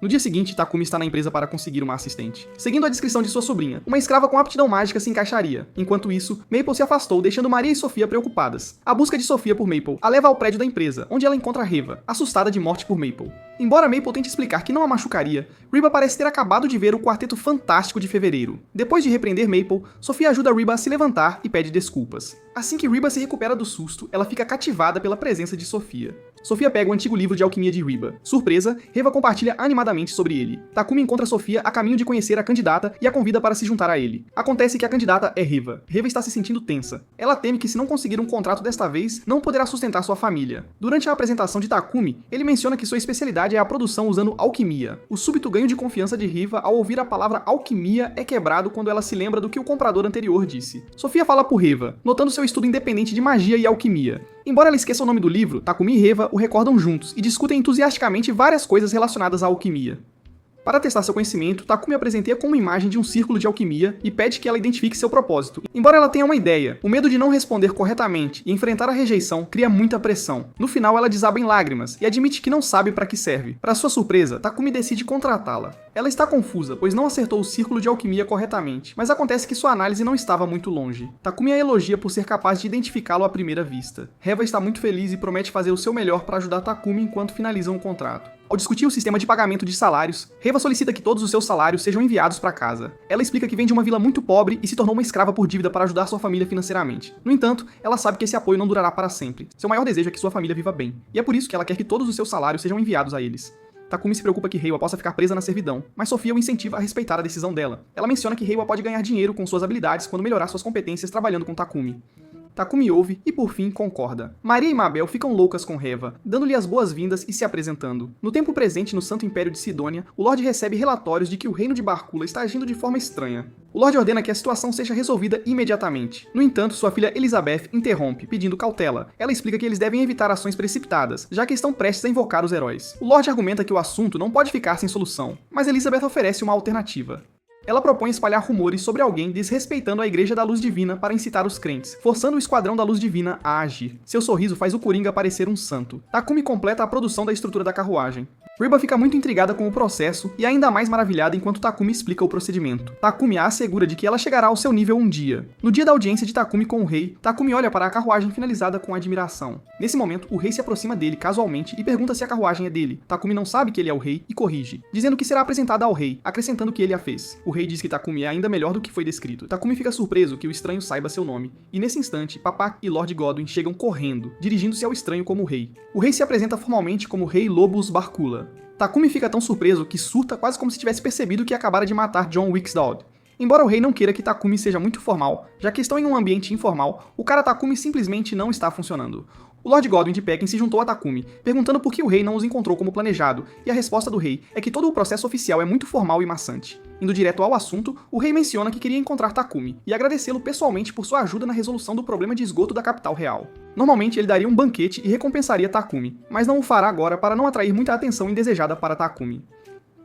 Speaker 1: No dia seguinte, Takumi está na empresa para conseguir uma assistente. Seguindo a descrição de sua sobrinha, uma escrava com aptidão mágica se encaixaria. Enquanto isso, Maple se afastou, deixando Maria e Sofia preocupadas. A busca de Sofia por Maple a leva ao prédio da empresa, onde ela encontra Reva, assustada de morte por Maple. Embora Maple tente explicar que não a machucaria, Reba parece ter acabado de ver o Quarteto Fantástico de Fevereiro. Depois de repreender Maple, Sofia ajuda Reba a se levantar e pede desculpas. Assim que Reba se recupera do susto, ela fica cativada pela presença de Sofia. Sofia pega o antigo livro de alquimia de Riba. Surpresa, Reva compartilha animadamente sobre ele. Takumi encontra Sofia a caminho de conhecer a candidata e a convida para se juntar a ele. Acontece que a candidata é Reva. Reva está se sentindo tensa. Ela teme que se não conseguir um contrato desta vez, não poderá sustentar sua família. Durante a apresentação de Takumi, ele menciona que sua especialidade é a produção usando alquimia. O súbito ganho de confiança de Reva ao ouvir a palavra alquimia é quebrado quando ela se lembra do que o comprador anterior disse. Sofia fala por Reva, notando seu estudo independente de magia e alquimia. Embora ela esqueça o nome do livro, Takumi e Reva o recordam juntos e discutem entusiasticamente várias coisas relacionadas à alquimia. Para testar seu conhecimento, Takumi apresenteia com uma imagem de um círculo de alquimia e pede que ela identifique seu propósito. Embora ela tenha uma ideia, o medo de não responder corretamente e enfrentar a rejeição cria muita pressão. No final, ela desaba em lágrimas e admite que não sabe para que serve. Para sua surpresa, Takumi decide contratá-la. Ela está confusa, pois não acertou o círculo de alquimia corretamente, mas acontece que sua análise não estava muito longe. Takumi a elogia por ser capaz de identificá-lo à primeira vista. Reva está muito feliz e promete fazer o seu melhor para ajudar Takumi enquanto finalizam o contrato. Ao discutir o sistema de pagamento de salários, Reva solicita que todos os seus salários sejam enviados para casa. Ela explica que vem de uma vila muito pobre e se tornou uma escrava por dívida para ajudar sua família financeiramente. No entanto, ela sabe que esse apoio não durará para sempre. Seu maior desejo é que sua família viva bem, e é por isso que ela quer que todos os seus salários sejam enviados a eles. Takumi se preocupa que Reiwa possa ficar presa na servidão, mas Sofia o incentiva a respeitar a decisão dela. Ela menciona que Reiwa pode ganhar dinheiro com suas habilidades quando melhorar suas competências trabalhando com Takumi. Takumi ouve e, por fim, concorda. Maria e Mabel ficam loucas com Reva, dando-lhe as boas-vindas e se apresentando. No tempo presente no Santo Império de Sidônia, o Lorde recebe relatórios de que o reino de Barkula está agindo de forma estranha. O Lorde ordena que a situação seja resolvida imediatamente. No entanto, sua filha Elizabeth interrompe, pedindo cautela. Ela explica que eles devem evitar ações precipitadas, já que estão prestes a invocar os heróis. O Lorde argumenta que o assunto não pode ficar sem solução, mas Elizabeth oferece uma alternativa. Ela propõe espalhar rumores sobre alguém desrespeitando a Igreja da Luz Divina para incitar os crentes, forçando o Esquadrão da Luz Divina a agir. Seu sorriso faz o Coringa parecer um santo. Takumi completa a produção da estrutura da carruagem. Riba fica muito intrigada com o processo e ainda mais maravilhada enquanto Takumi explica o procedimento. Takumi a assegura de que ela chegará ao seu nível um dia. No dia da audiência de Takumi com o rei, Takumi olha para a carruagem finalizada com admiração. Nesse momento, o rei se aproxima dele casualmente e pergunta se a carruagem é dele. Takumi não sabe que ele é o rei e corrige, dizendo que será apresentada ao rei, acrescentando que ele a fez. O rei diz que Takumi é ainda melhor do que foi descrito. Takumi fica surpreso que o estranho saiba seu nome, e nesse instante, Papá e Lord Godwin chegam correndo, dirigindo-se ao estranho como rei. O rei se apresenta formalmente como Rei Lobos Barkula. Takumi fica tão surpreso que surta quase como se tivesse percebido que acabara de matar John Wixdod. Embora o rei não queira que Takumi seja muito formal, já que estão em um ambiente informal, o cara Takumi simplesmente não está funcionando. O Lord Godwin de Pekin se juntou a Takumi, perguntando por que o rei não os encontrou como planejado, e a resposta do rei é que todo o processo oficial é muito formal e maçante. Indo direto ao assunto, o rei menciona que queria encontrar Takumi, e agradecê-lo pessoalmente por sua ajuda na resolução do problema de esgoto da capital real. Normalmente ele daria um banquete e recompensaria Takumi, mas não o fará agora para não atrair muita atenção indesejada para Takumi.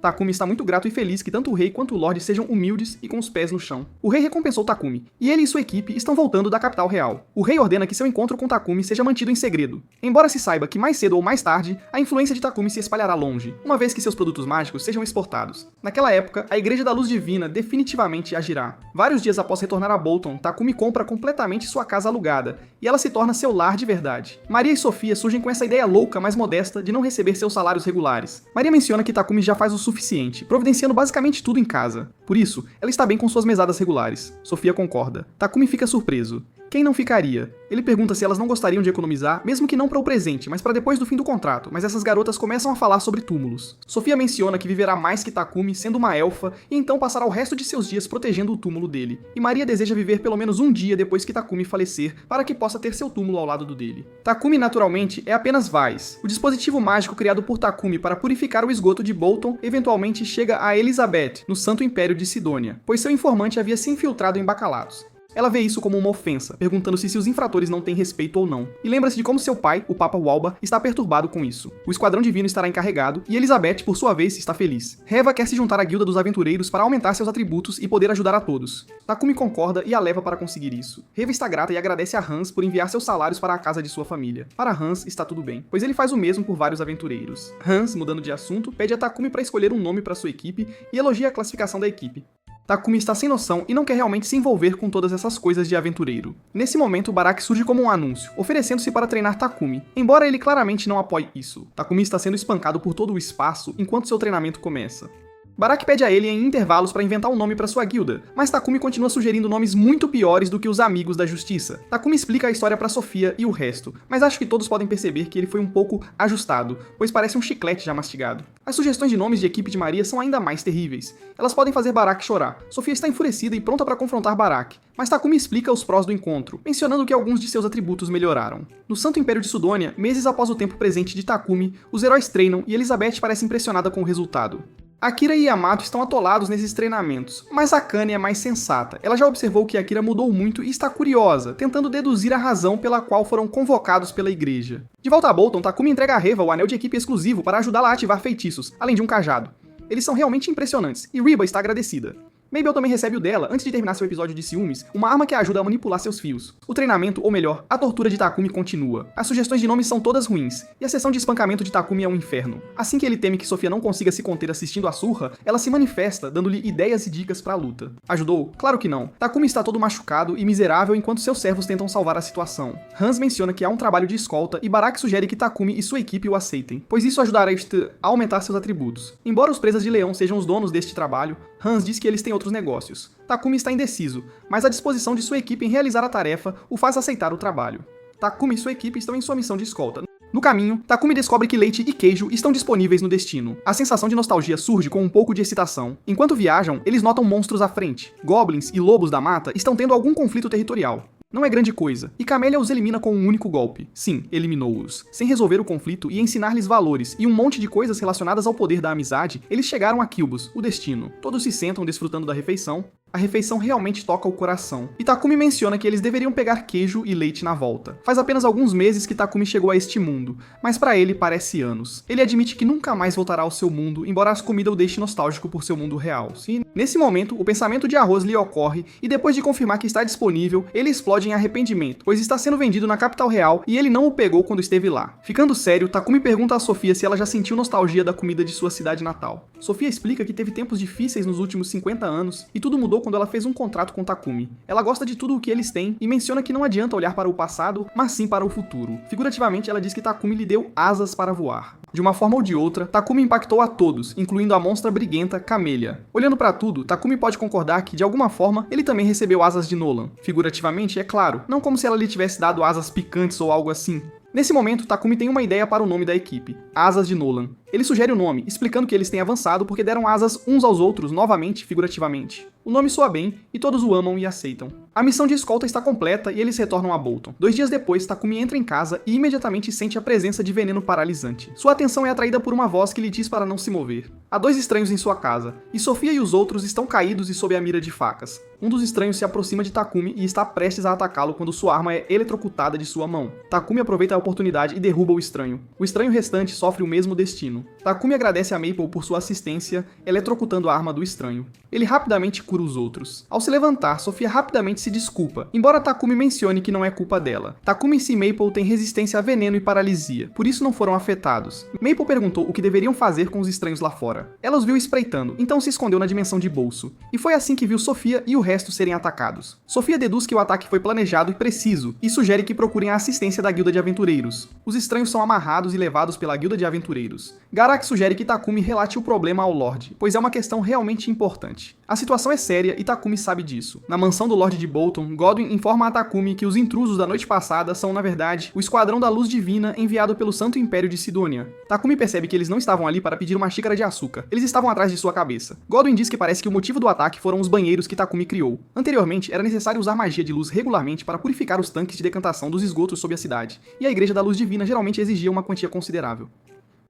Speaker 1: Takumi está muito grato e feliz que tanto o rei quanto o Lorde sejam humildes e com os pés no chão. O rei recompensou Takumi, e ele e sua equipe estão voltando da capital real. O rei ordena que seu encontro com Takumi seja mantido em segredo. Embora se saiba que mais cedo ou mais tarde, a influência de Takumi se espalhará longe, uma vez que seus produtos mágicos sejam exportados. Naquela época, a Igreja da Luz Divina definitivamente agirá. Vários dias após retornar a Bolton, Takumi compra completamente sua casa alugada, e ela se torna seu lar de verdade. Maria e Sofia surgem com essa ideia louca, mas modesta, de não receber seus salários regulares. Maria menciona que Takumi já faz o suficiente, providenciando basicamente tudo em casa. Por isso, ela está bem com suas mesadas regulares. Sofia concorda. Takumi fica surpreso. Quem não ficaria? Ele pergunta se elas não gostariam de economizar, mesmo que não para o presente, mas para depois do fim do contrato, mas essas garotas começam a falar sobre túmulos. Sofia menciona que viverá mais que Takumi, sendo uma elfa, e então passará o resto de seus dias protegendo o túmulo dele. E Maria deseja viver pelo menos um dia depois que Takumi falecer, para que possa ter seu túmulo ao lado do dele. Takumi, naturalmente, é apenas Vaz. O dispositivo mágico criado por Takumi para purificar o esgoto de Bolton eventualmente chega a Elizabeth, no Santo Império de Sidônia, pois seu informante havia se infiltrado em Bacalatos. Ela vê isso como uma ofensa, perguntando-se se os infratores não têm respeito ou não, e lembra-se de como seu pai, o Papa Walba, está perturbado com isso. O Esquadrão Divino estará encarregado, e Elizabeth, por sua vez, está feliz. Reva quer se juntar à Guilda dos Aventureiros para aumentar seus atributos e poder ajudar a todos. Takumi concorda e a leva para conseguir isso. Reva está grata e agradece a Hans por enviar seus salários para a casa de sua família. Para Hans, está tudo bem, pois ele faz o mesmo por vários aventureiros. Hans, mudando de assunto, pede a Takumi para escolher um nome para sua equipe e elogia a classificação da equipe. Takumi está sem noção e não quer realmente se envolver com todas essas coisas de aventureiro. Nesse momento, Baraki surge como um anúncio, oferecendo-se para treinar Takumi, embora ele claramente não apoie isso. Takumi está sendo espancado por todo o espaço enquanto seu treinamento começa. Baraki pede a ele em intervalos para inventar um nome para sua guilda, mas Takumi continua sugerindo nomes muito piores do que os Amigos da Justiça. Takumi explica a história para Sofia e o resto, mas acho que todos podem perceber que ele foi um pouco ajustado, pois parece um chiclete já mastigado. As sugestões de nomes de equipe de Maria são ainda mais terríveis. Elas podem fazer Baraki chorar. Sofia está enfurecida e pronta para confrontar Baraki, mas Takumi explica os prós do encontro, mencionando que alguns de seus atributos melhoraram. No Santo Império de Sidônia, meses após o tempo presente de Takumi, os heróis treinam e Elizabeth parece impressionada com o resultado. Akira e Yamato estão atolados nesses treinamentos, mas Akane é mais sensata. Ela já observou que Akira mudou muito e está curiosa, tentando deduzir a razão pela qual foram convocados pela igreja. De volta a Bolton, Takumi entrega a Reva o anel de equipe exclusivo para ajudá-la a ativar feitiços, além de um cajado. Eles são realmente impressionantes, e Reba está agradecida. Mabel também recebe o dela, antes de terminar seu episódio de ciúmes, uma arma que a ajuda a manipular seus fios. O treinamento, ou melhor, a tortura de Takumi continua. As sugestões de nomes são todas ruins, e a sessão de espancamento de Takumi é um inferno. Assim que ele teme que Sofia não consiga se conter assistindo a surra, ela se manifesta, dando-lhe ideias e dicas pra luta. Ajudou? Claro que não. Takumi está todo machucado e miserável enquanto seus servos tentam salvar a situação. Hans menciona que há um trabalho de escolta e Baraki sugere que Takumi e sua equipe o aceitem, pois isso ajudará a aumentar seus atributos. Embora os presas de leão sejam os donos deste trabalho, Hans diz que eles têm outros negócios. Takumi está indeciso, mas a disposição de sua equipe em realizar a tarefa o faz aceitar o trabalho. Takumi e sua equipe estão em sua missão de escolta. No caminho, Takumi descobre que leite e queijo estão disponíveis no destino. A sensação de nostalgia surge com um pouco de excitação. Enquanto viajam, eles notam monstros à frente. Goblins e lobos da mata estão tendo algum conflito territorial. Não é grande coisa, e Camélia os elimina com um único golpe. Sim, eliminou-os. Sem resolver o conflito e ensinar-lhes valores e um monte de coisas relacionadas ao poder da amizade, eles chegaram a Kilbos, o destino. Todos se sentam desfrutando da refeição. A refeição realmente toca o coração. E Takumi menciona que eles deveriam pegar queijo e leite na volta. Faz apenas alguns meses que Takumi chegou a este mundo, mas pra ele parece anos. Ele admite que nunca mais voltará ao seu mundo, embora as comidas o deixe nostálgico por seu mundo real. E nesse momento, o pensamento de arroz lhe ocorre, e depois de confirmar que está disponível, ele explode em arrependimento, pois está sendo vendido na capital real e ele não o pegou quando esteve lá. Ficando sério, Takumi pergunta a Sofia se ela já sentiu nostalgia da comida de sua cidade natal. Sofia explica que teve tempos difíceis nos últimos 50 anos, e tudo mudou quando ela fez um contrato com Takumi. Ela gosta de tudo o que eles têm e menciona que não adianta olhar para o passado, mas sim para o futuro. Figurativamente, ela diz que Takumi lhe deu asas para voar. De uma forma ou de outra, Takumi impactou a todos, incluindo a monstra briguenta Camélia. Olhando para tudo, Takumi pode concordar que, de alguma forma, ele também recebeu asas de Nolan. Figurativamente, é claro, não como se ela lhe tivesse dado asas picantes ou algo assim. Nesse momento, Takumi tem uma ideia para o nome da equipe, Asas de Nolan. Ele sugere o nome, explicando que eles têm avançado porque deram asas uns aos outros novamente, figurativamente. O nome soa bem, e todos o amam e aceitam. A missão de escolta está completa e eles retornam a Bolton. 2 dias depois, Takumi entra em casa e imediatamente sente a presença de veneno paralisante. Sua atenção é atraída por uma voz que lhe diz para não se mover. Há 2 estranhos em sua casa, e Sofia e os outros estão caídos e sob a mira de facas. Um dos estranhos se aproxima de Takumi e está prestes a atacá-lo quando sua arma é eletrocutada de sua mão. Takumi aproveita a oportunidade e derruba o estranho. O estranho restante sofre o mesmo destino. Takumi agradece a Maple por sua assistência, eletrocutando a arma do estranho. Ele rapidamente cura os outros. Ao se levantar, Sofia rapidamente se desculpa, embora Takumi mencione que não é culpa dela. Takumi e Maple têm resistência a veneno e paralisia, por isso não foram afetados. Maple perguntou o que deveriam fazer com os estranhos lá fora. Ela os viu espreitando, então se escondeu na dimensão de bolso. E foi assim que viu Sofia e o resto serem atacados. Sofia deduz que o ataque foi planejado e preciso, e sugere que procurem a assistência da Guilda de Aventureiros. Os estranhos são amarrados e levados pela Guilda de Aventureiros. Garak sugere que Takumi relate o problema ao Lorde, pois é uma questão realmente importante. A situação é séria e Takumi sabe disso. Na mansão do Lorde de Bolton, Godwin informa a Takumi que os intrusos da noite passada são, na verdade, o Esquadrão da Luz Divina enviado pelo Santo Império de Sidônia. Takumi percebe que eles não estavam ali para pedir uma xícara de açúcar, eles estavam atrás de sua cabeça. Godwin diz que parece que o motivo do ataque foram os banheiros que Takumi criou. Anteriormente, era necessário usar magia de luz regularmente para purificar os tanques de decantação dos esgotos sob a cidade, e a Igreja da Luz Divina geralmente exigia uma quantia considerável.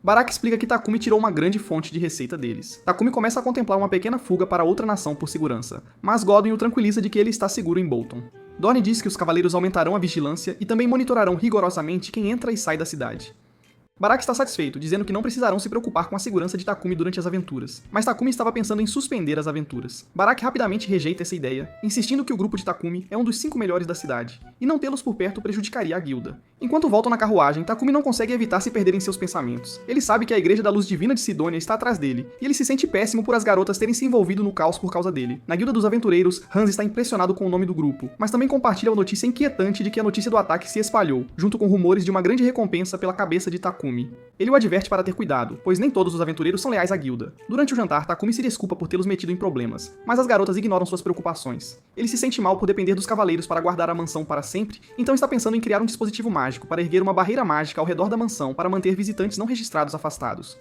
Speaker 1: Baraki explica que Takumi tirou uma grande fonte de receita deles. Takumi começa a contemplar uma pequena fuga para outra nação por segurança, mas Godwin o tranquiliza de que ele está seguro em Bolton. Dorne diz que os cavaleiros aumentarão a vigilância e também monitorarão rigorosamente quem entra e sai da cidade. Baraki está satisfeito, dizendo que não precisarão se preocupar com a segurança de Takumi durante as aventuras, mas Takumi estava pensando em suspender as aventuras. Baraki rapidamente rejeita essa ideia, insistindo que o grupo de Takumi é um dos 5 melhores da cidade, e não tê-los por perto prejudicaria a guilda. Enquanto voltam na carruagem, Takumi não consegue evitar se perder em seus pensamentos. Ele sabe que a Igreja da Luz Divina de Sidônia está atrás dele, e ele se sente péssimo por as garotas terem se envolvido no caos por causa dele. Na Guilda dos Aventureiros, Hans está impressionado com o nome do grupo, mas também compartilha a notícia inquietante de que a notícia do ataque se espalhou, junto com rumores de uma grande recompensa pela cabeça de Takumi. Takumi. Ele o adverte para ter cuidado, pois nem todos os aventureiros são leais à guilda. Durante o jantar, Takumi se desculpa por tê-los metido em problemas, mas as garotas ignoram suas preocupações. Ele se sente mal por depender dos cavaleiros para guardar a mansão para sempre, então está pensando em criar um dispositivo mágico para erguer uma barreira mágica ao redor da mansão para manter visitantes não registrados afastados.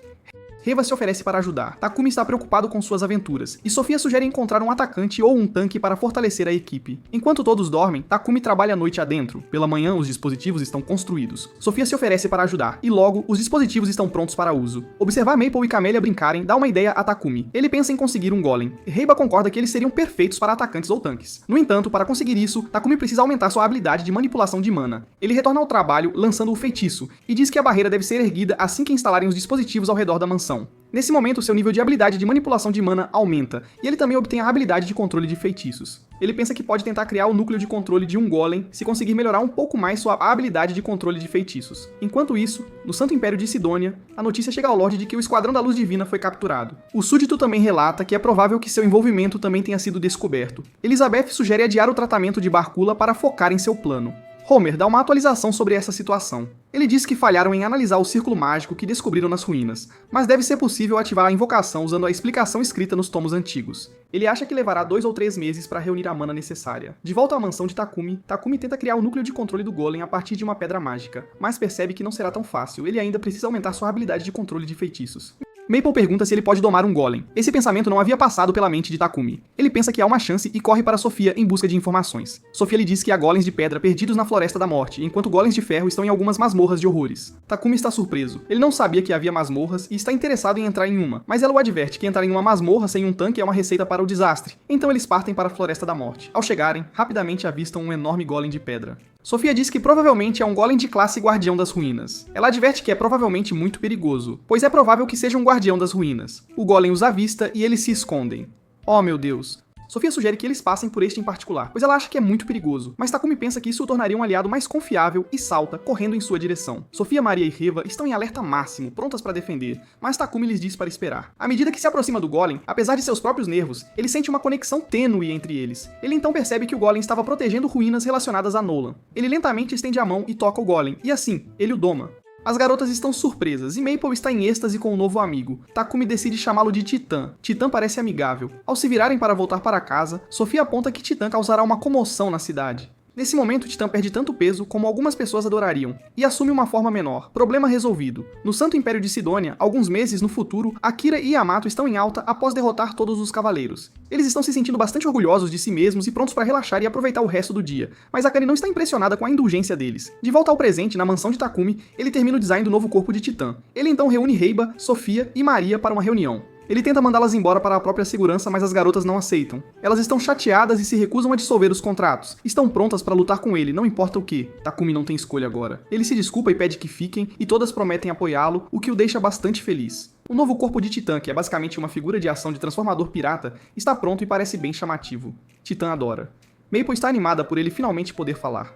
Speaker 1: Reva se oferece para ajudar. Takumi está preocupado com suas aventuras, e Sofia sugere encontrar um atacante ou um tanque para fortalecer a equipe. Enquanto todos dormem, Takumi trabalha a noite adentro. Pela manhã, os dispositivos estão construídos. Sofia se oferece para ajudar, e logo, os dispositivos estão prontos para uso. Observar Maple e Camélia brincarem dá uma ideia a Takumi. Ele pensa em conseguir um golem. Reiba concorda que eles seriam perfeitos para atacantes ou tanques. No entanto, para conseguir isso, Takumi precisa aumentar sua habilidade de manipulação de mana. Ele retorna ao trabalho lançando o feitiço, e diz que a barreira deve ser erguida assim que instalarem os dispositivos ao redor da mansão. Nesse momento, seu nível de habilidade de manipulação de mana aumenta, e ele também obtém a habilidade de controle de feitiços. Ele pensa que pode tentar criar o núcleo de controle de um golem se conseguir melhorar um pouco mais sua habilidade de controle de feitiços. Enquanto isso, no Santo Império de Sidônia, a notícia chega ao Lorde de que o Esquadrão da Luz Divina foi capturado. O súdito também relata que é provável que seu envolvimento também tenha sido descoberto. Elizabeth sugere adiar o tratamento de Barkula para focar em seu plano. Homer dá uma atualização sobre essa situação. Ele diz que falharam em analisar o círculo mágico que descobriram nas ruínas, mas deve ser possível ativar a invocação usando a explicação escrita nos tomos antigos. Ele acha que levará 2 ou 3 meses para reunir a mana necessária. De volta à mansão de Takumi, Takumi tenta criar o núcleo de controle do golem a partir de uma pedra mágica, mas percebe que não será tão fácil, ele ainda precisa aumentar sua habilidade de controle de feitiços. Maple pergunta se ele pode domar um golem. Esse pensamento não havia passado pela mente de Takumi. Ele pensa que há uma chance e corre para Sofia em busca de informações. Sofia lhe diz que há golems de pedra perdidos na Floresta da Morte, enquanto golems de ferro estão em algumas masmorras de horrores. Takumi está surpreso. Ele não sabia que havia masmorras e está interessado em entrar em uma, mas ela o adverte que entrar em uma masmorra sem um tanque é uma receita para o desastre. Então eles partem para a Floresta da Morte. Ao chegarem, rapidamente avistam um enorme golem de pedra. Sofia diz que provavelmente é um golem de classe Guardião das Ruínas. Ela adverte que é provavelmente muito perigoso, pois é provável que seja um Guardião das Ruínas. O golem os avista e eles se escondem. Oh meu Deus. Sofia sugere que eles passem por este em particular, pois ela acha que é muito perigoso, mas Takumi pensa que isso o tornaria um aliado mais confiável e salta, correndo em sua direção. Sofia, Maria e Reva estão em alerta máximo, prontas para defender, mas Takumi lhes diz para esperar. À medida que se aproxima do golem, apesar de seus próprios nervos, ele sente uma conexão tênue entre eles. Ele então percebe que o golem estava protegendo ruínas relacionadas a Nolan. Ele lentamente estende a mão e toca o golem, e assim, ele o doma. As garotas estão surpresas e Maple está em êxtase com um novo amigo. Takumi decide chamá-lo de Titã. Titã parece amigável. Ao se virarem para voltar para casa, Sofia aponta que Titã causará uma comoção na cidade. Nesse momento, Titã perde tanto peso como algumas pessoas adorariam, e assume uma forma menor. Problema resolvido. No Santo Império de Sidônia, alguns meses no futuro, Akira e Yamato estão em alta após derrotar todos os cavaleiros. Eles estão se sentindo bastante orgulhosos de si mesmos e prontos para relaxar e aproveitar o resto do dia, mas Akane não está impressionada com a indulgência deles. De volta ao presente, na mansão de Takumi, ele termina o design do novo corpo de Titã. Ele então reúne Reiba, Sofia e Maria para uma reunião. Ele tenta mandá-las embora para a própria segurança, mas as garotas não aceitam. Elas estão chateadas e se recusam a dissolver os contratos. Estão prontas para lutar com ele, não importa o que. Takumi não tem escolha agora. Ele se desculpa e pede que fiquem, e todas prometem apoiá-lo, o que o deixa bastante feliz. O novo corpo de Titã, que é basicamente uma figura de ação de transformador pirata, está pronto e parece bem chamativo. Titã adora. Maple está animada por ele finalmente poder falar.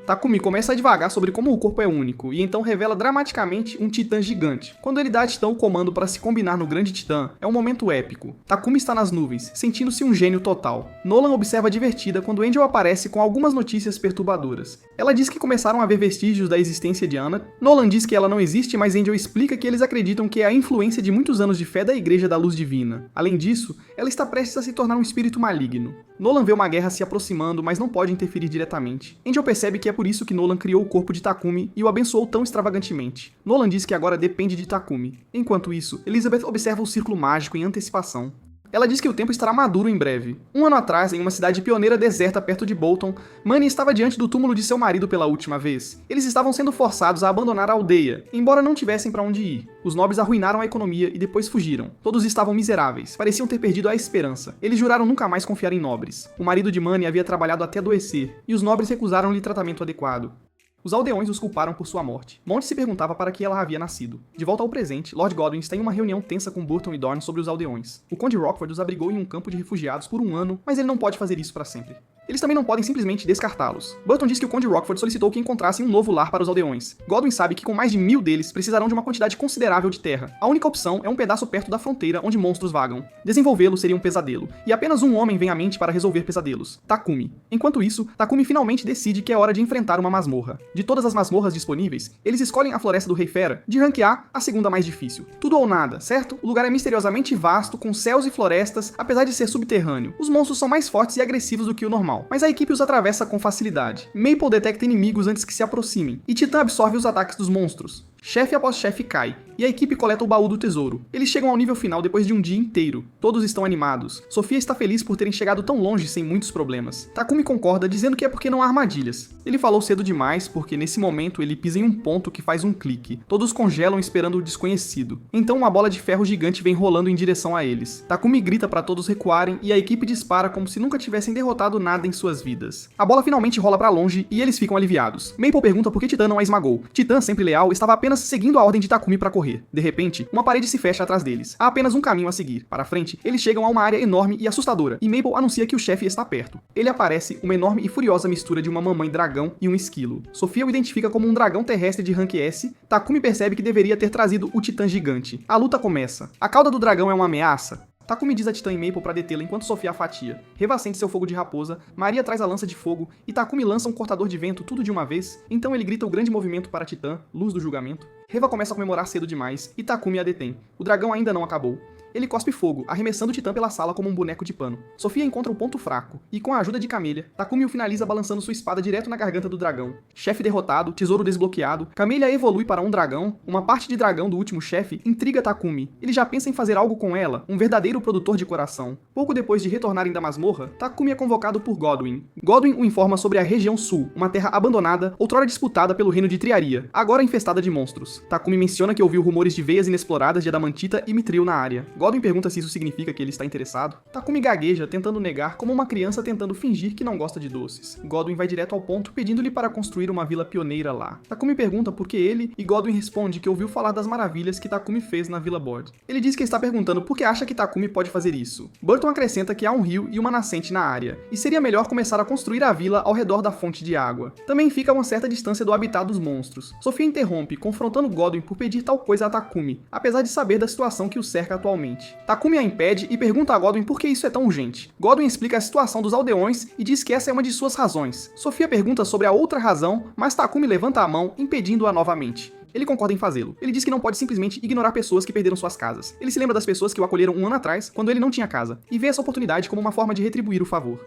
Speaker 1: Takumi começa a divagar sobre como o corpo é único, e então revela dramaticamente um titã gigante. Quando ele dá a Titã o comando para se combinar no grande titã, é um momento épico. Takumi está nas nuvens, sentindo-se um gênio total. Nolan observa divertida quando Angel aparece com algumas notícias perturbadoras. Ela diz que começaram a ver vestígios da existência de Anna. Nolan diz que ela não existe, mas Angel explica que eles acreditam que é a influência de muitos anos de fé da Igreja da Luz Divina. Além disso, ela está prestes a se tornar um espírito maligno. Nolan vê uma guerra se aproximando, mas não pode interferir diretamente. Angel percebe que é por isso que Nolan criou o corpo de Takumi e o abençoou tão extravagantemente. Nolan diz que agora depende de Takumi. Enquanto isso, Elizabeth observa o círculo mágico em antecipação. Ela diz que o tempo estará maduro em breve. Um ano atrás, em uma cidade pioneira deserta perto de Bolton, Manny estava diante do túmulo de seu marido pela última vez. Eles estavam sendo forçados a abandonar a aldeia, embora não tivessem para onde ir. Os nobres arruinaram a economia e depois fugiram. Todos estavam miseráveis, pareciam ter perdido a esperança. Eles juraram nunca mais confiar em nobres. O marido de Manny havia trabalhado até adoecer, e os nobres recusaram-lhe tratamento adequado. Os aldeões os culparam por sua morte. Monty se perguntava para que ela havia nascido. De volta ao presente, Lord Godwin está em uma reunião tensa com Burton e Dorne sobre os aldeões. O Conde Rockford os abrigou em um campo de refugiados por um ano, mas ele não pode fazer isso para sempre. Eles também não podem simplesmente descartá-los. Burton diz que o Conde Rockford solicitou que encontrassem um novo lar para os aldeões. Godwin sabe que com mais de 1000 deles precisarão de uma quantidade considerável de terra. A única opção é um pedaço perto da fronteira onde monstros vagam. Desenvolvê-lo seria um pesadelo, e apenas um homem vem à mente para resolver pesadelos: Takumi. Enquanto isso, Takumi finalmente decide que é hora de enfrentar uma masmorra. De todas as masmorras disponíveis, eles escolhem a Floresta do Rei Fera, de rank A, a segunda mais difícil. Tudo ou nada, certo? O lugar é misteriosamente vasto, com céus e florestas, apesar de ser subterrâneo. Os monstros são mais fortes e agressivos do que o normal, mas a equipe os atravessa com facilidade. Maple detecta inimigos antes que se aproximem, e Titã absorve os ataques dos monstros. Chefe após chefe cai, e a equipe coleta o baú do tesouro. Eles chegam ao nível final depois de um dia inteiro. Todos estão animados. Sofia está feliz por terem chegado tão longe sem muitos problemas. Takumi concorda, dizendo que é porque não há armadilhas. Ele falou cedo demais porque nesse momento ele pisa em um ponto que faz um clique. Todos congelam esperando o desconhecido. Então uma bola de ferro gigante vem rolando em direção a eles. Takumi grita para todos recuarem e a equipe dispara como se nunca tivessem derrotado nada em suas vidas. A bola finalmente rola para longe e eles ficam aliviados. Maple pergunta por que Titã não a esmagou. Titã, sempre leal, estava apenas seguindo a ordem de Takumi para correr. De repente, uma parede se fecha atrás deles. Há apenas um caminho a seguir. Para frente, eles chegam a uma área enorme e assustadora, e Maple anuncia que o chefe está perto. Ele aparece uma enorme e furiosa mistura de uma mamãe dragão e um esquilo. Sofia o identifica como um dragão terrestre de rank S. Takumi percebe que deveria ter trazido o titã gigante. A luta começa. A cauda do dragão é uma ameaça? Takumi diz a Titã e Maple para detê-la enquanto Sofia a fatia. Reva acende seu fogo de raposa, Maria traz a lança de fogo e Takumi lança um cortador de vento tudo de uma vez. Então ele grita o grande movimento para Titã, luz do julgamento. Reva começa a comemorar cedo demais e Takumi a detém. O dragão ainda não acabou. Ele cospe fogo, arremessando o Titã pela sala como um boneco de pano. Sofia encontra um ponto fraco, e com a ajuda de Camellia, Takumi o finaliza balançando sua espada direto na garganta do dragão. Chefe derrotado, tesouro desbloqueado, Camellia evolui para um dragão, uma parte de dragão do último chefe intriga Takumi. Ele já pensa em fazer algo com ela, um verdadeiro produtor de coração. Pouco depois de retornarem da masmorra, Takumi é convocado por Godwin. Godwin o informa sobre a região sul, uma terra abandonada, outrora disputada pelo reino de Triaria, agora infestada de monstros. Takumi menciona que ouviu rumores de veias inexploradas de adamantita e mitril na área. Godwin pergunta se isso significa que ele está interessado. Takumi gagueja, tentando negar, como uma criança tentando fingir que não gosta de doces. Godwin vai direto ao ponto, pedindo-lhe para construir uma vila pioneira lá. Takumi pergunta por que ele, e Godwin responde que ouviu falar das maravilhas que Takumi fez na Vila Board. Ele diz que está perguntando por que acha que Takumi pode fazer isso. Burton acrescenta que há um rio e uma nascente na área, e seria melhor começar a construir a vila ao redor da fonte de água. Também fica a uma certa distância do habitat dos monstros. Sofia interrompe, confrontando Godwin por pedir tal coisa a Takumi, apesar de saber da situação que o cerca atualmente. Takumi a impede e pergunta a Godwin por que isso é tão urgente. Godwin explica a situação dos aldeões e diz que essa é uma de suas razões. Sofia pergunta sobre a outra razão, mas Takumi levanta a mão, impedindo-a novamente. Ele concorda em fazê-lo. Ele diz que não pode simplesmente ignorar pessoas que perderam suas casas. Ele se lembra das pessoas que o acolheram um ano atrás, quando ele não tinha casa, e vê essa oportunidade como uma forma de retribuir o favor.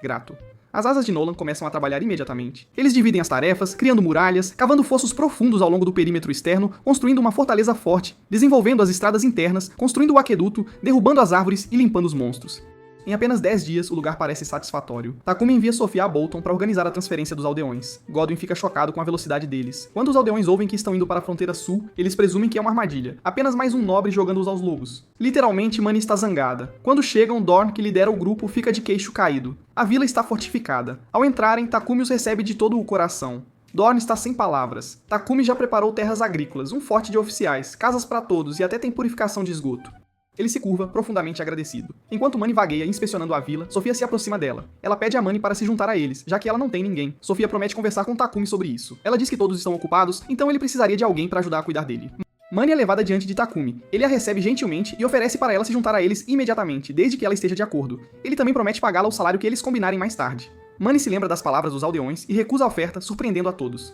Speaker 1: Grato. As asas de Nolan começam a trabalhar imediatamente. Eles dividem as tarefas, criando muralhas, cavando fossos profundos ao longo do perímetro externo, construindo uma fortaleza forte, desenvolvendo as estradas internas, construindo o aqueduto, derrubando as árvores e limpando os monstros. Em apenas 10 dias, o lugar parece satisfatório. Takumi envia Sofia a Bolton para organizar a transferência dos aldeões. Godwin fica chocado com a velocidade deles. Quando os aldeões ouvem que estão indo para a fronteira sul, eles presumem que é uma armadilha. Apenas mais um nobre jogando-os aos lobos. Literalmente, Mani está zangada. Quando chegam, Dorn, que lidera o grupo, fica de queixo caído. A vila está fortificada. Ao entrarem, Takumi os recebe de todo o coração. Dorn está sem palavras. Takumi já preparou terras agrícolas, um forte de oficiais, casas para todos e até tem purificação de esgoto. Ele se curva, profundamente agradecido. Enquanto Mani vagueia inspecionando a vila, Sofia se aproxima dela. Ela pede a Mani para se juntar a eles, já que ela não tem ninguém. Sofia promete conversar com Takumi sobre isso. Ela diz que todos estão ocupados, então ele precisaria de alguém para ajudar a cuidar dele. Mani é levada diante de Takumi. Ele a recebe gentilmente e oferece para ela se juntar a eles imediatamente, desde que ela esteja de acordo. Ele também promete pagá-la o salário que eles combinarem mais tarde. Mani se lembra das palavras dos aldeões e recusa a oferta, surpreendendo a todos.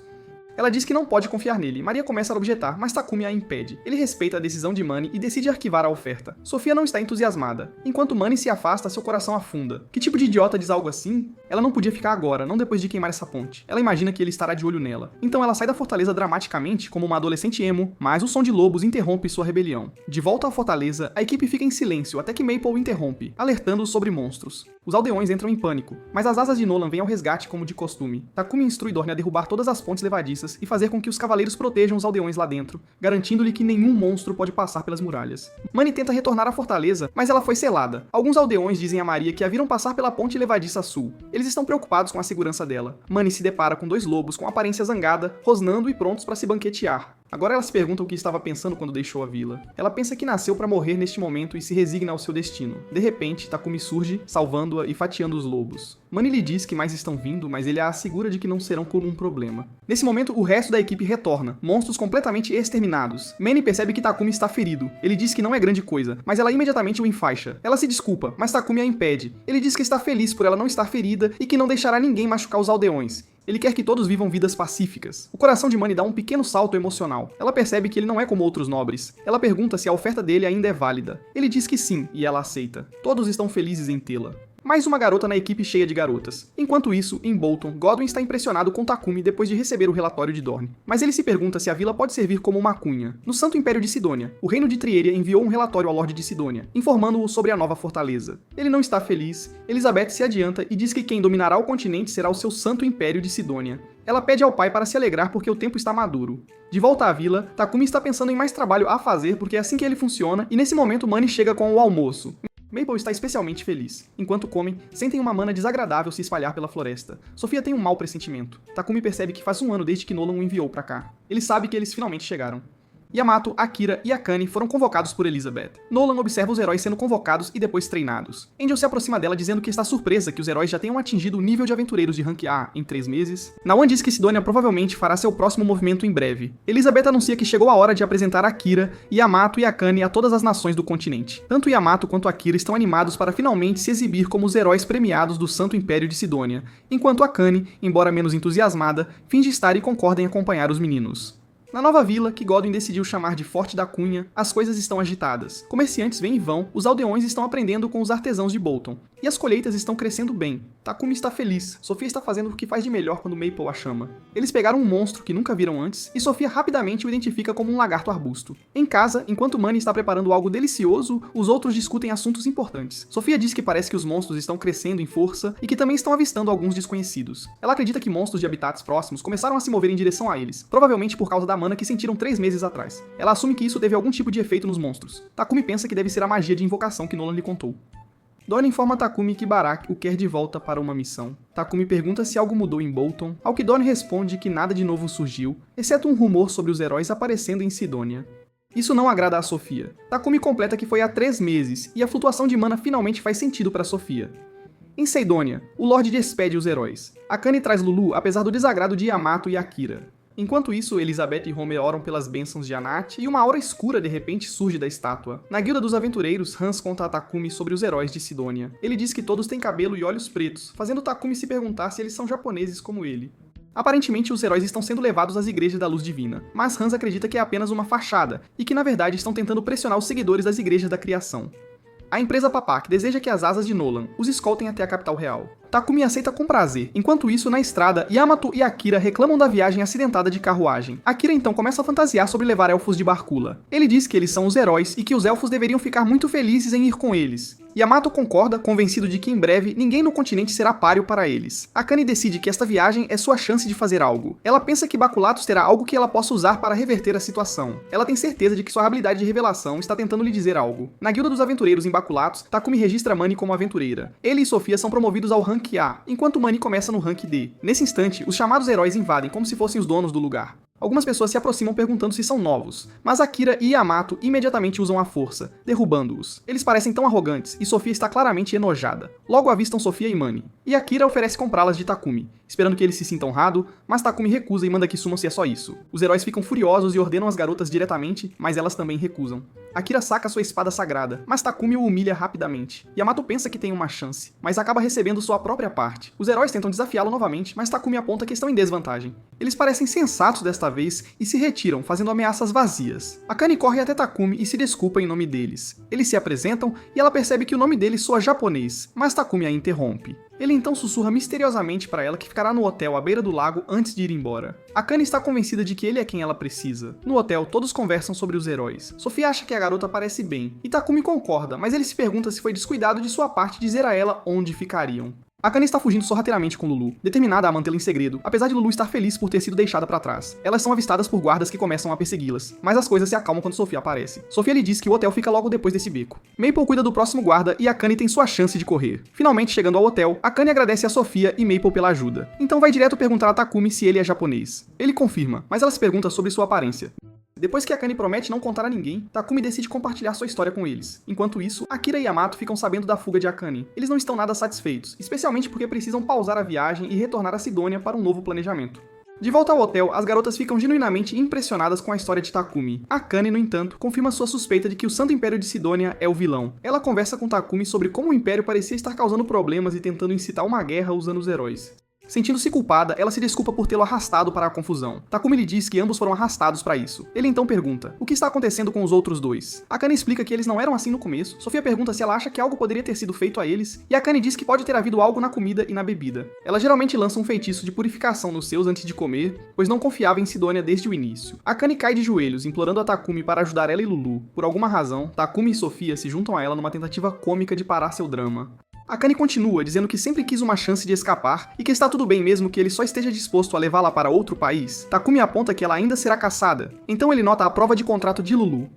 Speaker 1: Ela diz que não pode confiar nele. Maria começa a objetar, mas Takumi a impede. Ele respeita a decisão de Mani e decide arquivar a oferta. Sofia não está entusiasmada. Enquanto Mani se afasta, seu coração afunda. Que tipo de idiota diz algo assim? Ela não podia ficar agora, não depois de queimar essa ponte. Ela imagina que ele estará de olho nela. Então ela sai da fortaleza dramaticamente, como uma adolescente emo, mas o som de lobos interrompe sua rebelião. De volta à fortaleza, a equipe fica em silêncio até que Maple interrompe, alertando-os sobre monstros. Os aldeões entram em pânico, mas as asas de Nolan vêm ao resgate como de costume. Takumi instrui Dorne a derrubar todas as pontes levadiças e fazer com que os cavaleiros protejam os aldeões lá dentro, garantindo-lhe que nenhum monstro pode passar pelas muralhas. Mani tenta retornar à fortaleza, mas ela foi selada. Alguns aldeões dizem a Maria que a viram passar pela ponte levadiça sul. Eles estão preocupados com a segurança dela. Mani se depara com dois lobos com aparência zangada, rosnando e prontos para se banquetear. Agora ela se pergunta o que estava pensando quando deixou a vila. Ela pensa que nasceu para morrer neste momento e se resigna ao seu destino. De repente, Takumi surge, salvando-a e fatiando os lobos. Manny lhe diz que mais estão vindo, mas ele a assegura de que não serão por um problema. Nesse momento, o resto da equipe retorna, monstros completamente exterminados. Manny percebe que Takumi está ferido. Ele diz que não é grande coisa, mas ela imediatamente o enfaixa. Ela se desculpa, mas Takumi a impede. Ele diz que está feliz por ela não estar ferida e que não deixará ninguém machucar os aldeões. Ele quer que todos vivam vidas pacíficas. O coração de Manny dá um pequeno salto emocional. Ela percebe que ele não é como outros nobres. Ela pergunta se a oferta dele ainda é válida. Ele diz que sim, e ela aceita. Todos estão felizes em tê-la. Mais uma garota na equipe cheia de garotas. Enquanto isso, em Bolton, Godwin está impressionado com Takumi depois de receber o relatório de Dorne. Mas ele se pergunta se a vila pode servir como uma cunha. No Santo Império de Sidônia, o reino de Trieria enviou um relatório ao Lorde de Sidônia, informando-o sobre a nova fortaleza. Ele não está feliz. Elizabeth se adianta e diz que quem dominará o continente será o seu Santo Império de Sidônia. Ela pede ao pai para se alegrar porque o tempo está maduro. De volta à vila, Takumi está pensando em mais trabalho a fazer porque é assim que ele funciona, e nesse momento Manny chega com o almoço. Maple está especialmente feliz. Enquanto comem, sentem uma mana desagradável se espalhar pela floresta. Sofia tem um mau pressentimento. Takumi percebe que faz um ano desde que Nolan o enviou pra cá. Ele sabe que eles finalmente chegaram. Yamato, Akira e Akane foram convocados por Elizabeth. Nolan observa os heróis sendo convocados e depois treinados. Angel se aproxima dela dizendo que está surpresa que os heróis já tenham atingido o nível de aventureiros de rank A em 3 meses. Nawan diz que Sidônia provavelmente fará seu próximo movimento em breve. Elizabeth anuncia que chegou a hora de apresentar Akira, Yamato e Akane a todas as nações do continente. Tanto Yamato quanto Akira estão animados para finalmente se exibir como os heróis premiados do Santo Império de Sidônia, enquanto Akane, embora menos entusiasmada, finge estar e concorda em acompanhar os meninos. Na nova vila, que Godwin decidiu chamar de Forte da Cunha, as coisas estão agitadas. Comerciantes vêm e vão, os aldeões estão aprendendo com os artesãos de Bolton. E as colheitas estão crescendo bem. Takumi está feliz, Sofia está fazendo o que faz de melhor quando Maple a chama. Eles pegaram um monstro que nunca viram antes, e Sofia rapidamente o identifica como um lagarto arbusto. Em casa, enquanto Manny está preparando algo delicioso, os outros discutem assuntos importantes. Sofia diz que parece que os monstros estão crescendo em força e que também estão avistando alguns desconhecidos. Ela acredita que monstros de habitats próximos começaram a se mover em direção a eles, provavelmente por causa da mana que sentiram 3 meses atrás. Ela assume que isso teve algum tipo de efeito nos monstros. Takumi pensa que deve ser a magia de invocação que Nolan lhe contou. Dorne informa Takumi que Barak o quer de volta para uma missão. Takumi pergunta se algo mudou em Bolton, ao que Dorne responde que nada de novo surgiu, exceto um rumor sobre os heróis aparecendo em Sidônia. Isso não agrada a Sofia. Takumi completa que foi há 3 meses, e a flutuação de mana finalmente faz sentido para Sofia. Em Seidônia, o Lorde despede os heróis. Akane traz Lulu apesar do desagrado de Yamato e Akira. Enquanto isso, Elizabeth e Homer oram pelas bênçãos de Anat e uma aura escura de repente surge da estátua. Na Guilda dos Aventureiros, Hans conta a Takumi sobre os heróis de Sidônia. Ele diz que todos têm cabelo e olhos pretos, fazendo Takumi se perguntar se eles são japoneses como ele. Aparentemente, os heróis estão sendo levados às igrejas da Luz Divina, mas Hans acredita que é apenas uma fachada e que na verdade estão tentando pressionar os seguidores das igrejas da criação. A empresa Papak deseja que as asas de Nolan os escoltem até a capital real. Takumi aceita com prazer. Enquanto isso, na estrada, Yamato e Akira reclamam da viagem acidentada de carruagem. Akira então começa a fantasiar sobre levar elfos de Barcula. Ele diz que eles são os heróis e que os elfos deveriam ficar muito felizes em ir com eles. Yamato concorda, convencido de que em breve ninguém no continente será páreo para eles. Akane decide que esta viagem é sua chance de fazer algo. Ela pensa que Baculatos terá algo que ela possa usar para reverter a situação. Ela tem certeza de que sua habilidade de revelação está tentando lhe dizer algo. Na Guilda dos Aventureiros em Baculatos, Takumi registra Manny como aventureira. Ele e Sofia são promovidos ao rank A, enquanto Manny começa no rank D. Nesse instante, os chamados heróis invadem como se fossem os donos do lugar. Algumas pessoas se aproximam perguntando se são novos, mas Akira e Yamato imediatamente usam a força, derrubando-os. Eles parecem tão arrogantes e Sofia está claramente enojada. Logo avistam Sofia e Manny, e Akira oferece comprá-las de Takumi, esperando que ele se sinta honrado, mas Takumi recusa e manda que sumam se é só isso. Os heróis ficam furiosos e ordenam as garotas diretamente, mas elas também recusam. Akira saca sua espada sagrada, mas Takumi o humilha rapidamente. Yamato pensa que tem uma chance, mas acaba recebendo sua própria parte. Os heróis tentam desafiá-lo novamente, mas Takumi aponta que estão em desvantagem. Eles parecem sensatos desta vez e se retiram, fazendo ameaças vazias. Akane corre até Takumi e se desculpa em nome deles. Eles se apresentam e ela percebe que o nome dele soa japonês, mas Takumi a interrompe. Ele então sussurra misteriosamente para ela que ficará no hotel à beira do lago antes de ir embora. Akane está convencida de que ele é quem ela precisa. No hotel, todos conversam sobre os heróis. Sofia acha que a garota parece bem, e Takumi concorda, mas ele se pergunta se foi descuidado de sua parte dizer a ela onde ficariam. Akane está fugindo sorrateiramente com Lulu, determinada a mantê-la em segredo, apesar de Lulu estar feliz por ter sido deixada para trás. Elas são avistadas por guardas que começam a persegui-las, mas as coisas se acalmam quando Sofia aparece. Sofia lhe diz que o hotel fica logo depois desse beco. Maple cuida do próximo guarda e Akane tem sua chance de correr. Finalmente, chegando ao hotel, Akane agradece a Sofia e Maple pela ajuda. Então vai direto perguntar a Takumi se ele é japonês. Ele confirma, mas ela se pergunta sobre sua aparência. Depois que Akane promete não contar a ninguém, Takumi decide compartilhar sua história com eles. Enquanto isso, Akira e Yamato ficam sabendo da fuga de Akane. Eles não estão nada satisfeitos, especialmente porque precisam pausar a viagem e retornar a Sidônia para um novo planejamento. De volta ao hotel, as garotas ficam genuinamente impressionadas com a história de Takumi. Akane, no entanto, confirma sua suspeita de que o Santo Império de Sidônia é o vilão. Ela conversa com Takumi sobre como o Império parecia estar causando problemas e tentando incitar uma guerra usando os heróis. Sentindo-se culpada, ela se desculpa por tê-lo arrastado para a confusão. Takumi lhe diz que ambos foram arrastados para isso. Ele então pergunta, o que está acontecendo com os outros dois? Akane explica que eles não eram assim no começo. Sofia pergunta se ela acha que algo poderia ter sido feito a eles, e Akane diz que pode ter havido algo na comida e na bebida. Ela geralmente lança um feitiço de purificação nos seus antes de comer, pois não confiava em Sidônia desde o início. Akane cai de joelhos, implorando a Takumi para ajudar ela e Lulu. Por alguma razão, Takumi e Sofia se juntam a ela numa tentativa cômica de parar seu drama. Akane continua, dizendo que sempre quis uma chance de escapar e que está tudo bem mesmo que ele só esteja disposto a levá-la para outro país. Takumi aponta que ela ainda será caçada, então ele nota a prova de contrato de Lulu.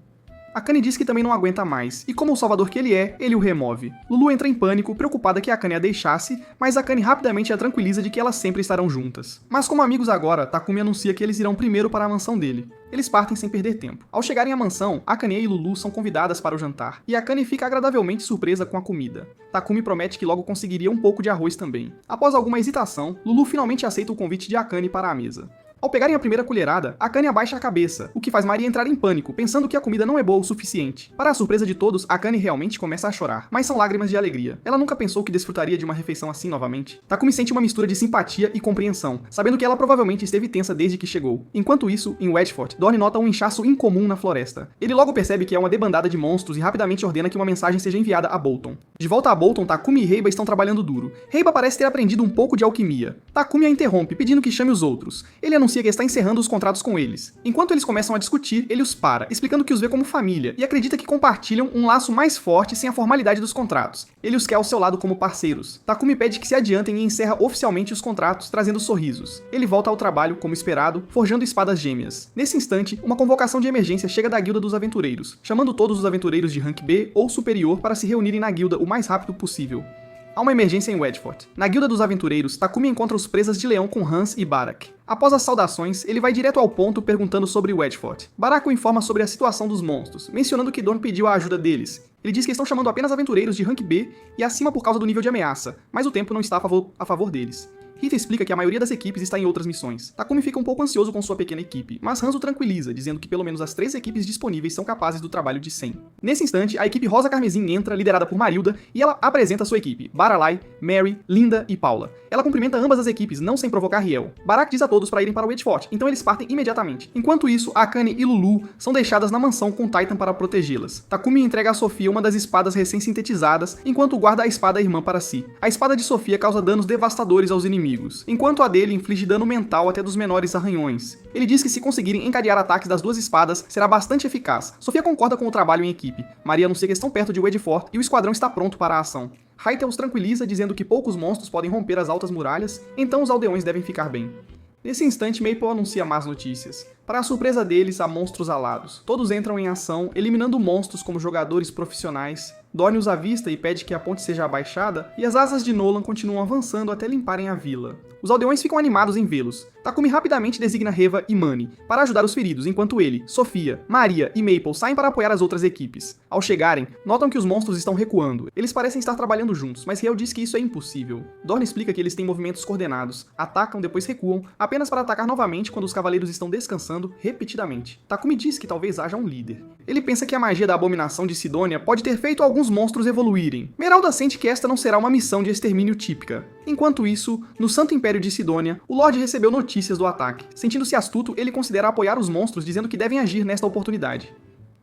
Speaker 1: Akane diz que também não aguenta mais, e como o salvador que ele é, ele o remove. Lulu entra em pânico, preocupada que Akane a deixasse, mas Akane rapidamente a tranquiliza de que elas sempre estarão juntas. Mas como amigos agora, Takumi anuncia que eles irão primeiro para a mansão dele. Eles partem sem perder tempo. Ao chegarem à mansão, Akane e Lulu são convidadas para o jantar, e Akane fica agradavelmente surpresa com a comida. Takumi promete que logo conseguiria um pouco de arroz também. Após alguma hesitação, Lulu finalmente aceita o convite de Akane para a mesa. Ao pegarem a primeira colherada, Akane abaixa a cabeça, o que faz Maria entrar em pânico, pensando que a comida não é boa o suficiente. Para a surpresa de todos, Akane realmente começa a chorar, mas são lágrimas de alegria. Ela nunca pensou que desfrutaria de uma refeição assim novamente. Takumi sente uma mistura de simpatia e compreensão, sabendo que ela provavelmente esteve tensa desde que chegou. Enquanto isso, em Wedgefort, Dorne nota um inchaço incomum na floresta. Ele logo percebe que é uma debandada de monstros e rapidamente ordena que uma mensagem seja enviada a Bolton. De volta a Bolton, Takumi e Reiba estão trabalhando duro. Reiba parece ter aprendido um pouco de alquimia. Takumi a interrompe, pedindo que chame os outros. Ele anuncia que está encerrando os contratos com eles. Enquanto eles começam a discutir, ele os para, explicando que os vê como família e acredita que compartilham um laço mais forte sem a formalidade dos contratos. Ele os quer ao seu lado como parceiros. Takumi pede que se adiantem e encerra oficialmente os contratos, trazendo sorrisos. Ele volta ao trabalho, como esperado, forjando espadas gêmeas. Nesse instante, uma convocação de emergência chega da Guilda dos Aventureiros, chamando todos os aventureiros de rank B ou superior para se reunirem na guilda o mais rápido possível. Há uma emergência em Wedgefort. Na Guilda dos Aventureiros, Takumi encontra os presas de leão com Hans e Barak. Após as saudações, ele vai direto ao ponto perguntando sobre Wedgefort. Barak o informa sobre a situação dos monstros, mencionando que Dorne pediu a ajuda deles. Ele diz que estão chamando apenas aventureiros de rank B e acima por causa do nível de ameaça, mas o tempo não está a favor deles. Rita explica que a maioria das equipes está em outras missões. Takumi fica um pouco ansioso com sua pequena equipe, mas Hans o tranquiliza, dizendo que pelo menos as 3 equipes disponíveis são capazes do trabalho de 100. Nesse instante, a equipe Rosa Carmesim entra, liderada por Marilda, e ela apresenta sua equipe, Baralai, Mary, Linda e Paula. Ela cumprimenta ambas as equipes, não sem provocar Riel. Barak diz a todos para irem para Wedgefort, então eles partem imediatamente. Enquanto isso, Akane e Lulu são deixadas na mansão com Titan para protegê-las. Takumi entrega a Sofia uma das espadas recém-sintetizadas, enquanto guarda a espada irmã para si. A espada de Sofia causa danos devastadores aos inimigos, enquanto a dele inflige dano mental até dos menores arranhões. Ele diz que se conseguirem encadear ataques das duas espadas, será bastante eficaz. Sofia concorda com o trabalho em equipe. Maria anuncia que estão perto de Wedgefort e o esquadrão está pronto para a ação. Hytale os tranquiliza, dizendo que poucos monstros podem romper as altas muralhas, então os aldeões devem ficar bem. Nesse instante, Maple anuncia más notícias. Para a surpresa deles, há monstros alados. Todos entram em ação, eliminando monstros como jogadores profissionais. Dorne os avista e pede que a ponte seja abaixada, e as asas de Nolan continuam avançando até limparem a vila. Os aldeões ficam animados em vê-los. Takumi rapidamente designa Reva e Mani para ajudar os feridos, enquanto ele, Sofia, Maria e Maple saem para apoiar as outras equipes. Ao chegarem, notam que os monstros estão recuando. Eles parecem estar trabalhando juntos, mas Riel diz que isso é impossível. Dorne explica que eles têm movimentos coordenados, atacam, depois recuam, apenas para atacar novamente quando os cavaleiros estão descansando repetidamente. Takumi diz que talvez haja um líder. Ele pensa que a magia da abominação de Sidônia pode ter feito alguns monstros evoluírem. Meralda sente que esta não será uma missão de extermínio típica. Enquanto isso, no Santo Império de Sidônia, o Lorde recebeu notícias do ataque. Sentindo-se astuto, ele considera apoiar os monstros, dizendo que devem agir nesta oportunidade.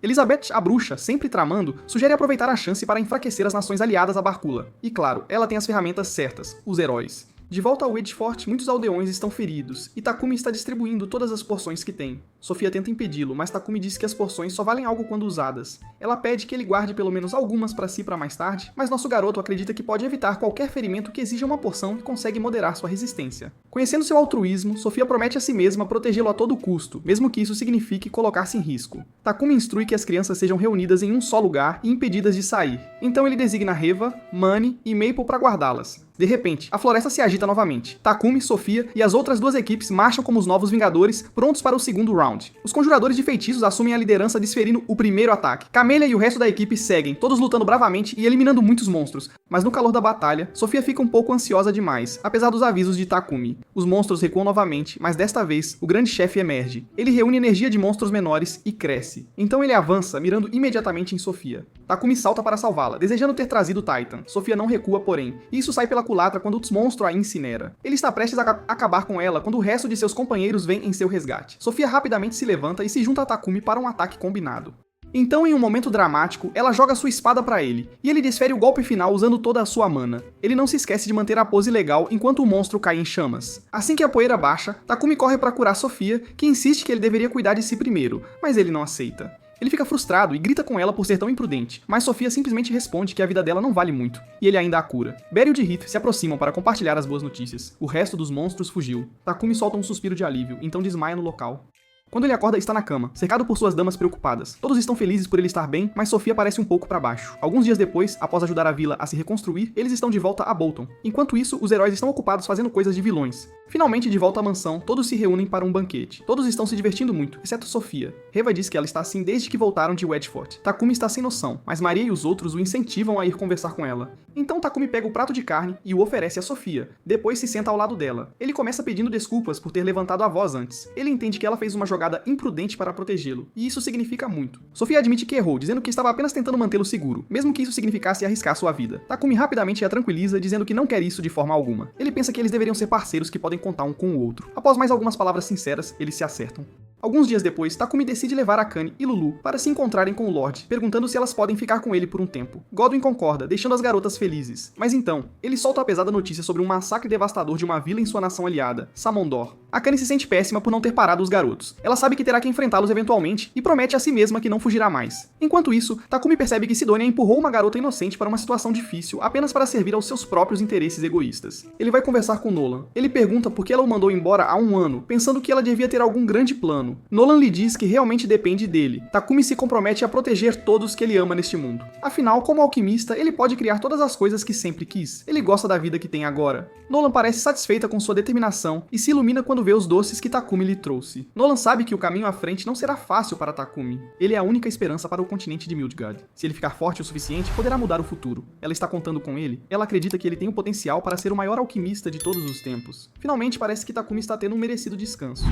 Speaker 1: Elizabeth, a bruxa, sempre tramando, sugere aproveitar a chance para enfraquecer as nações aliadas a Barkula. E claro, ela tem as ferramentas certas, os heróis. De volta ao Wedgefort, muitos aldeões estão feridos, e Takumi está distribuindo todas as porções que tem. Sofia tenta impedi-lo, mas Takumi diz que as porções só valem algo quando usadas. Ela pede que ele guarde pelo menos algumas para si para mais tarde, mas nosso garoto acredita que pode evitar qualquer ferimento que exija uma porção e consegue moderar sua resistência. Conhecendo seu altruísmo, Sofia promete a si mesma protegê-lo a todo custo, mesmo que isso signifique colocar-se em risco. Takumi instrui que as crianças sejam reunidas em um só lugar e impedidas de sair. Então ele designa Reva, Mani e Maple para guardá-las. De repente, a floresta se agita novamente. Takumi, Sofia e as outras duas equipes marcham como os novos Vingadores, prontos para o segundo round. Os conjuradores de feitiços assumem a liderança desferindo o primeiro ataque. Camellia e o resto da equipe seguem, todos lutando bravamente e eliminando muitos monstros, mas no calor da batalha, Sofia fica um pouco ansiosa demais, apesar dos avisos de Takumi. Os monstros recuam novamente, mas desta vez, o grande chefe emerge. Ele reúne energia de monstros menores e cresce. Então ele avança, mirando imediatamente em Sofia. Takumi salta para salvá-la, desejando ter trazido o Titan. Sofia não recua, porém, e isso sai pela culatra quando o monstro a incinera. Ele está prestes a acabar com ela quando o resto de seus companheiros vem em seu resgate. Sofia rapidamente se levanta e se junta a Takumi para um ataque combinado. Então, em um momento dramático, ela joga sua espada para ele, e ele desfere o golpe final usando toda a sua mana. Ele não se esquece de manter a pose legal enquanto o monstro cai em chamas. Assim que a poeira baixa, Takumi corre para curar Sofia, que insiste que ele deveria cuidar de si primeiro, mas ele não aceita. Ele fica frustrado e grita com ela por ser tão imprudente, mas Sofia simplesmente responde que a vida dela não vale muito, e ele ainda a cura. Beryl e Heath se aproximam para compartilhar as boas notícias. O resto dos monstros fugiu. Takumi solta um suspiro de alívio, então desmaia no local. Quando ele acorda, está na cama, cercado por suas damas preocupadas. Todos estão felizes por ele estar bem, mas Sofia parece um pouco para baixo. Alguns dias depois, após ajudar a vila a se reconstruir, eles estão de volta a Bolton. Enquanto isso, os heróis estão ocupados fazendo coisas de vilões. Finalmente, de volta à mansão, todos se reúnem para um banquete. Todos estão se divertindo muito, exceto Sofia. Reva diz que ela está assim desde que voltaram de Wedgefort. Takumi está sem noção, mas Maria e os outros o incentivam a ir conversar com ela. Então Takumi pega o prato de carne e o oferece a Sofia. Depois se senta ao lado dela. Ele começa pedindo desculpas por ter levantado a voz antes. Ele entende que ela fez uma jogada imprudente para protegê-lo, e isso significa muito. Sofia admite que errou, dizendo que estava apenas tentando mantê-lo seguro, mesmo que isso significasse arriscar sua vida. Takumi rapidamente a tranquiliza, dizendo que não quer isso de forma alguma. Ele pensa que eles deveriam ser parceiros que podem contar um com o outro. Após mais algumas palavras sinceras, eles se acertam. Alguns dias depois, Takumi decide levar Akane e Lulu para se encontrarem com o Lorde, perguntando se elas podem ficar com ele por um tempo. Godwin concorda, deixando as garotas felizes. Mas então, ele solta a pesada notícia sobre um massacre devastador de uma vila em sua nação aliada, Samondor. Akane se sente péssima por não ter parado os garotos. Ela sabe que terá que enfrentá-los eventualmente e promete a si mesma que não fugirá mais. Enquanto isso, Takumi percebe que Sidonia empurrou uma garota inocente para uma situação difícil apenas para servir aos seus próprios interesses egoístas. Ele vai conversar com Nolan. Ele pergunta por que ela o mandou embora há um ano, pensando que ela devia ter algum grande plano. Nolan lhe diz que realmente depende dele. Takumi se compromete a proteger todos que ele ama neste mundo. Afinal, como alquimista, ele pode criar todas as coisas que sempre quis. Ele gosta da vida que tem agora. Nolan parece satisfeita com sua determinação e se ilumina quando vê os doces que Takumi lhe trouxe. Nolan sabe que o caminho à frente não será fácil para Takumi. Ele é a única esperança para o continente de Midgard. Se ele ficar forte o suficiente, poderá mudar o futuro. Ela está contando com ele. Ela acredita que ele tem o potencial para ser o maior alquimista de todos os tempos. Finalmente, parece que Takumi está tendo um merecido descanso.